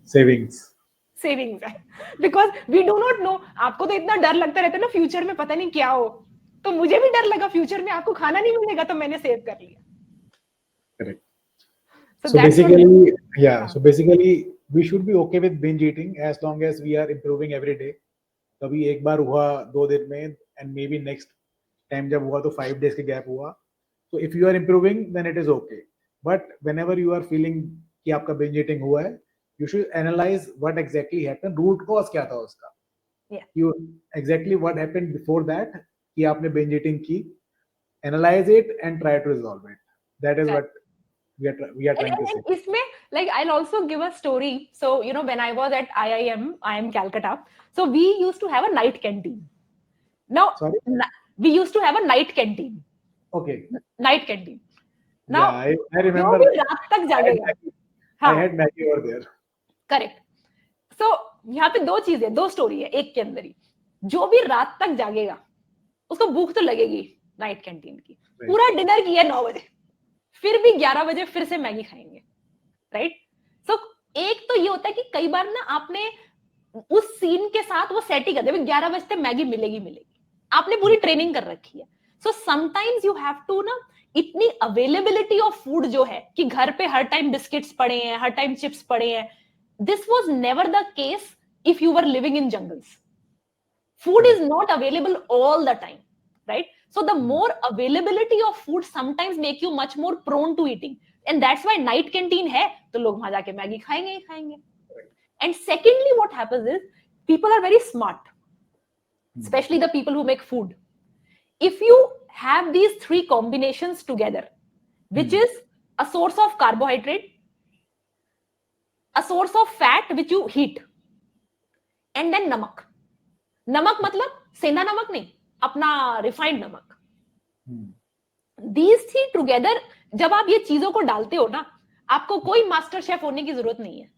सेविंग्स है. Because we do not know. आपको तो इतना डर लगता रहता है ना फ्यूचर में, पता नहीं क्या हो. तो मुझे भी डर लगा फ्यूचर में आपको खाना नहीं मिलेगा, तो मैंने सेव कर लिया. Correct. So basically we should be okay with binge eating as long as we are improving every day. कभी एक बार हुआ 2 दिन में, and maybe next time जब हुआ तो 5 days के गैप हुआ. So if you are improving, then it is okay. But whenever you are feeling कि आपका binge eating हुआ है, you should analyze what exactly happened. Root cause क्या था उसका? You exactly what happened before that कि आपने binge eating की. Analyze it and try to resolve it. That is what we are trying to say. And इसमें, I'll also give a story. So, when I was at IIM Calcutta, so we used to have a night canteen. Now, Sorry? we used to have a night canteen. Okay. Night canteen. Yeah, now I जो remember. भी रात तक I had जागेगा, Maggie. I हाँ, had Maggie over there. Correct. So यहाँ पे दो चीजें, दो स्टोरी है एक के अंदर ही. जो भी रात तक जागेगा उसको भूख तो लगेगी नाइट कैंटीन की. Right. पूरा डिनर किया 9 बजे, फिर भी 11 बजे फिर से मैगी खाएंगे, राइट? सो एक तो ये होता है कि कई बार ना आपने उस सीन के साथ वो सेट ही कर दिया, 11 बजे तक मैगी मिलेगी मिलेगी, आपने पूरी ट्रेनिंग कर रखी है. So sometimes you have to ना, इतनी अवेलेबिलिटी ऑफ फूड जो है कि घर पे हर टाइम बिस्किट्स पड़े हैं, हर टाइम चिप्स पड़े हैं. This was never the case if you were living in jungles. Food is not available all the time, right? So the more availability of food sometimes make you much more prone to eating, and that's why night canteen है तो लोग वहां जाके Maggi खाएंगे ही खाएंगे. And secondly, what happens is people are very smart, especially the people who make food. If you have these three combinations together, which is a source of carbohydrate, a source of fat which you heat, and then namak. नमक मतलब सेंधा नमक नहीं, अपना refined नमक. These three together, जब आप ये चीजों को डालते हो ना, आपको कोई मास्टर शेफ होने की जरूरत नहीं है.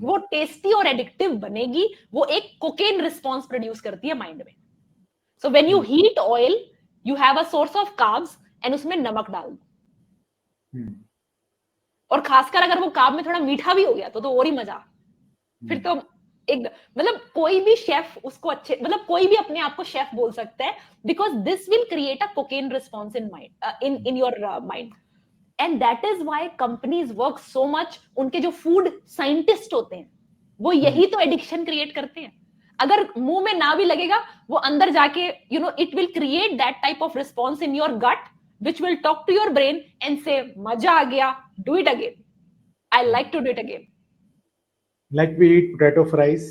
वो टेस्टी और एडिक्टिव बनेगी, वो एक कोकेन रिस्पॉन्स प्रोड्यूस करती है माइंड में. So when you heat oil, you have a source of carbs and उसमें नमक डाल दो. और खासकर अगर वो कार्ब में थोड़ा मीठा भी हो गया तो और ही मजा. फिर तो एक मतलब कोई भी शेफ उसको अच्छे, मतलब कोई भी अपने आप को शेफ बोल सकता है, because this will create a cocaine response in mind, in your mind. And that is why companies work so much. उनके जो फूड साइंटिस्ट होते हैं वो यही तो एडिक्शन क्रिएट करते हैं. अगर मुंह में ना भी लगेगा, वो अंदर जाके you know it will create that type of response in your gut which will talk to your brain and say मजा आ गया, do it again, I like to do it again. Like we eat potato fries.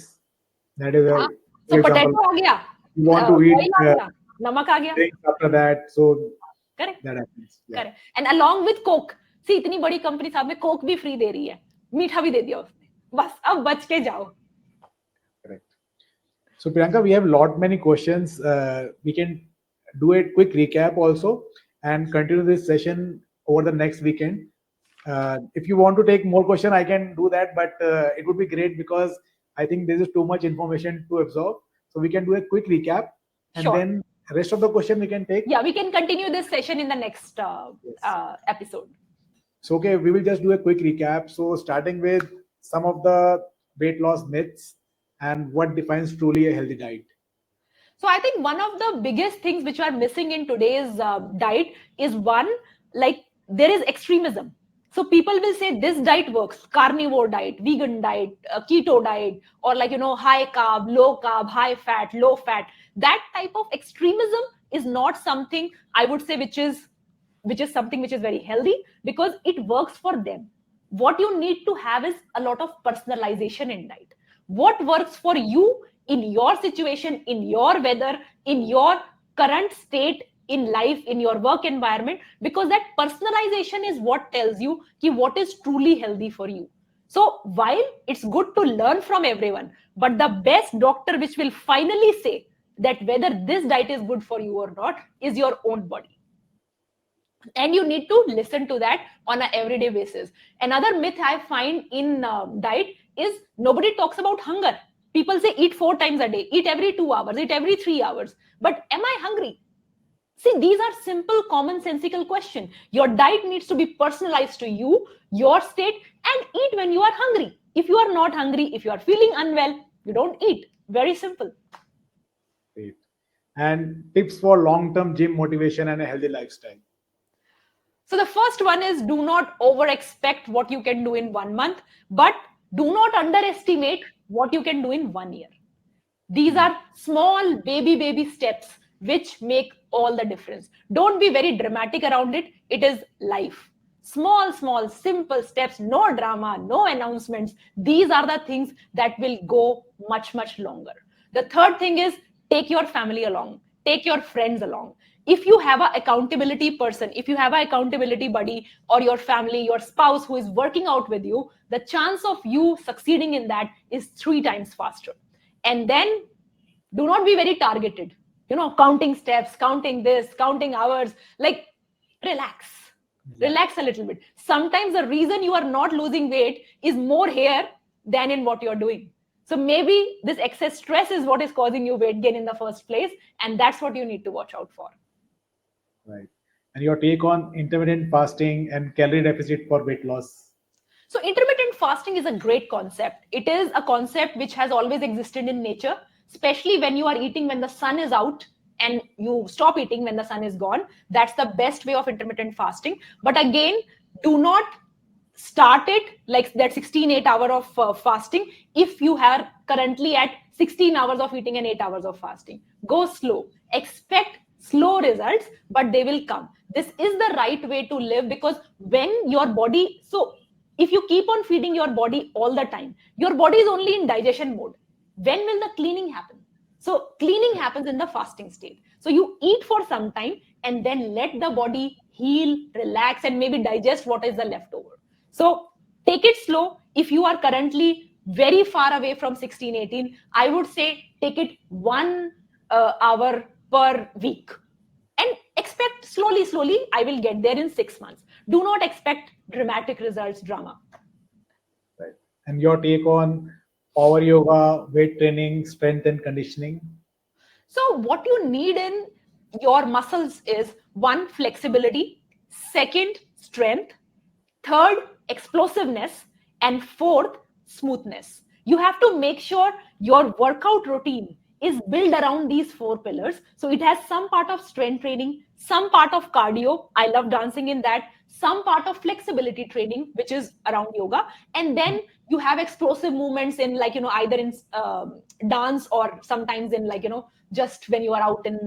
That is a So example. potato आ गया, You want to oil eat आ गया, नमक आ गया. drinks after that, so Correct. that happens. Yeah. Correct. And along with coke, see इतनी बड़ी company साहब में Coke भी free दे रही है, मीठा भी दे दिया उसने, बस अब बच के जाओ. Correct. So Priyanka, we have lot many questions. We can do a quick recap also and continue this session over the next weekend. If you want to take more question, I can do that, but it would be great because I think this is too much information to absorb. So we can do a quick recap, and Sure. then rest of the question we can take. Yeah, we can continue this session in the next episode. So okay, we will just do a quick recap. So starting with some of the weight loss myths and what defines truly a healthy diet. So I think one of the biggest things which are missing in today's diet is one, like there is extremism. So people will say this diet works, carnivore diet, vegan diet, keto diet, or like, you know, high carb, low carb, high fat, low fat. That type of extremism is not something I would say which is something which is very healthy, because it works for them. What you need to have is a lot of personalization in diet. What works for you in your situation, in your weather, in your current state in life, in your work environment, because that personalization is what tells you ki what is truly healthy for you. So while it's good to learn from everyone, but the best doctor which will finally say that whether this diet is good for you or not is your own body. And you need to listen to that on an everyday basis. Another myth I find in diet is nobody talks about hunger. People say eat 4 times a day, eat every 2 hours, eat every 3 hours. But am I hungry? See, these are simple, commonsensical questions. Your diet needs to be personalized to you, your state, and eat when you are hungry. If you are not hungry, if you are feeling unwell, you don't eat. Very simple. Great. And tips for long-term gym motivation and a healthy lifestyle. So the first one is do not over expect what you can do in 1 month, but do not underestimate what you can do in 1 year. These are small baby steps which make all the difference. Don't be very dramatic around it. It is life. Small, simple steps, no drama, no announcements. These are the things that will go much, much longer. The third thing is take your family along, take your friends along. If you have an accountability person, if you have an accountability buddy or your family, your spouse who is working out with you, the chance of you succeeding in that is 3 times faster. And then do not be very targeted. counting steps, counting this, counting hours. Like, relax. Yeah. Relax a little bit. Sometimes the reason you are not losing weight is more here than in what you're doing. So maybe this excess stress is what is causing you weight gain in the first place, and that's what you need to watch out for. Right. And your take on intermittent fasting and calorie deficit for weight loss? So, intermittent fasting is a great concept. It is a concept which has always existed in nature, especially when you are eating when the sun is out and you stop eating when the sun is gone. That's the best way of intermittent fasting. But again, do not start it like that 16 8 hour of fasting if you are currently at 16 hours of eating and 8 hours of fasting. Go slow. Expect slow results, but they will come. This is the right way to live, because when your body, so if you keep on feeding your body all the time, your body is only in digestion mode. When will the cleaning happen? So cleaning happens in the fasting state. So you eat for some time and then let the body heal, relax, and maybe digest what is the leftover. So take it slow. If you are currently very far away from 16 18, I would say take it 1 hour per week and expect slowly, slowly, I will get there in 6 months. Do not expect dramatic results, drama. Right. And your take on power yoga, weight training, strength and conditioning? So, what you need in your muscles is one, flexibility, second, strength, third, explosiveness, and fourth, smoothness. You have to make sure your workout routine is built around these four pillars. So it has some part of strength training, some part of cardio. I love dancing in that. Some part of flexibility training, which is around yoga, and then you have explosive movements in, like, either in dance, or sometimes in, like, just when you are out in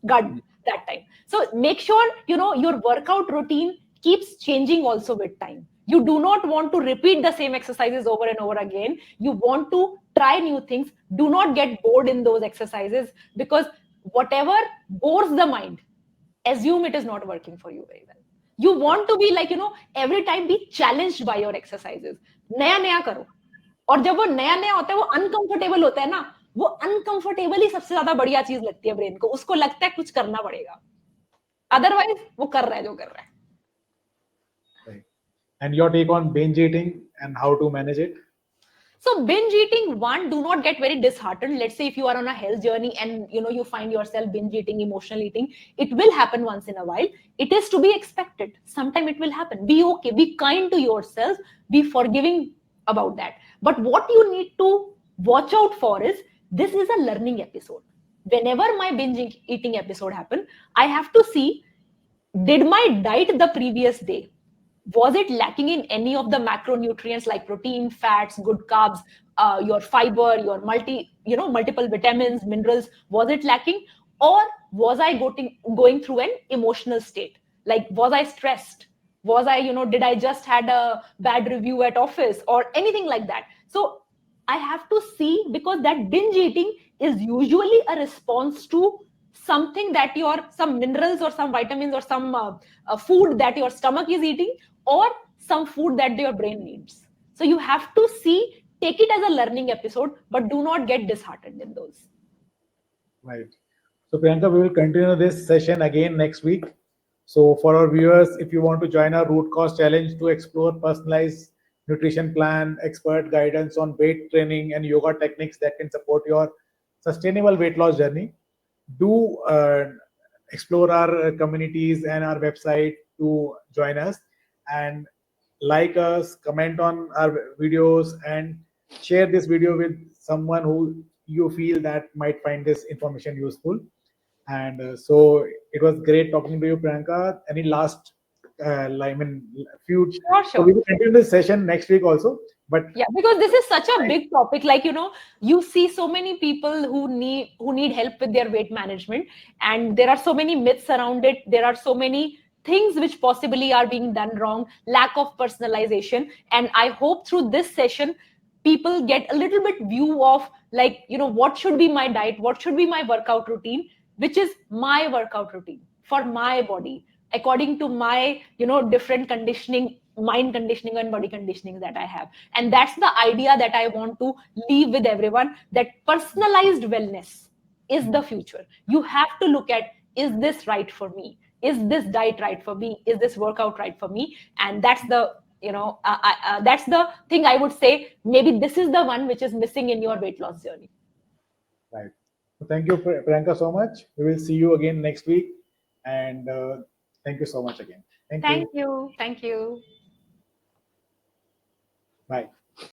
gad that time. So make sure your workout routine keeps changing also with time. You do not want to repeat the same exercises over and over again. You want to try new things. Do not get bored in those exercises, because whatever bores the mind, assume it is not working for you very well. You want to be, like, every time be challenged by your exercises. नया नया करो. और जब वो नया नया होता है, वो अनकंफर्टेबल होता है ना, वो अनकंफर्टेबल ही सबसे ज्यादा बढ़िया चीज लगती है ब्रेन को. उसको लगता है कुछ करना पड़ेगा, अदरवाइज वो कर रहा है जो कर रहा है. Right. And your take on binge eating and how to manage it? So binge eating, one, do not get very disheartened. Let's say if you are on a health journey and you find yourself binge eating, emotional eating, it will happen once in a while. It is to be expected. Sometime it will happen. Be okay. Be kind to yourself. Be forgiving about that. But what you need to watch out for is, this is a learning episode. Whenever my binge eating episode happen, I have to see, did my diet the previous day, was it lacking in any of the macronutrients like protein, fats, good carbs, your fiber, your multiple vitamins, minerals? Was it lacking, or was I going through an emotional state? Like, was I stressed? Was I, did I just had a bad review at office or anything like that? So I have to see, because that binge eating is usually a response to something that some minerals or some vitamins or some food that your stomach is eating, or some food that your brain needs. So you have to see, take it as a learning episode, but do not get disheartened in those. Right. So, Priyanka, we will continue this session again next week. So, for our viewers, if you want to join our root cause challenge to explore personalized nutrition plan, expert guidance on weight training and yoga techniques that can support your sustainable weight loss journey, do explore our communities and our website to join us, and like us, comment on our videos, and share this video with someone who you feel that might find this information useful. And so it was great talking to you, Priyanka. Any last, I mean, few. Sure, So we sure. will continue this session next week also. But Yeah, because this is such a big topic. Like, you see so many people who need help with their weight management, and there are so many myths around it. There are so many things which possibly are being done wrong, lack of personalization. And I hope through this session, people get a little bit view of, like, what should be my diet, what should be my workout routine, which is my workout routine for my body, according to my different conditioning, mind conditioning and body conditioning that I have. And that's the idea that I want to leave with everyone, that personalized wellness is the future. You have to look at, is this right for me? Is this diet right for me? Is this workout right for me? And that's the, that's the thing I would say. Maybe this is the one which is missing in your weight loss journey. Right. So thank you, Priyanka, so much. We will see you again next week. And thank you so much again. Thank Thank you. you. Thank you. Bye.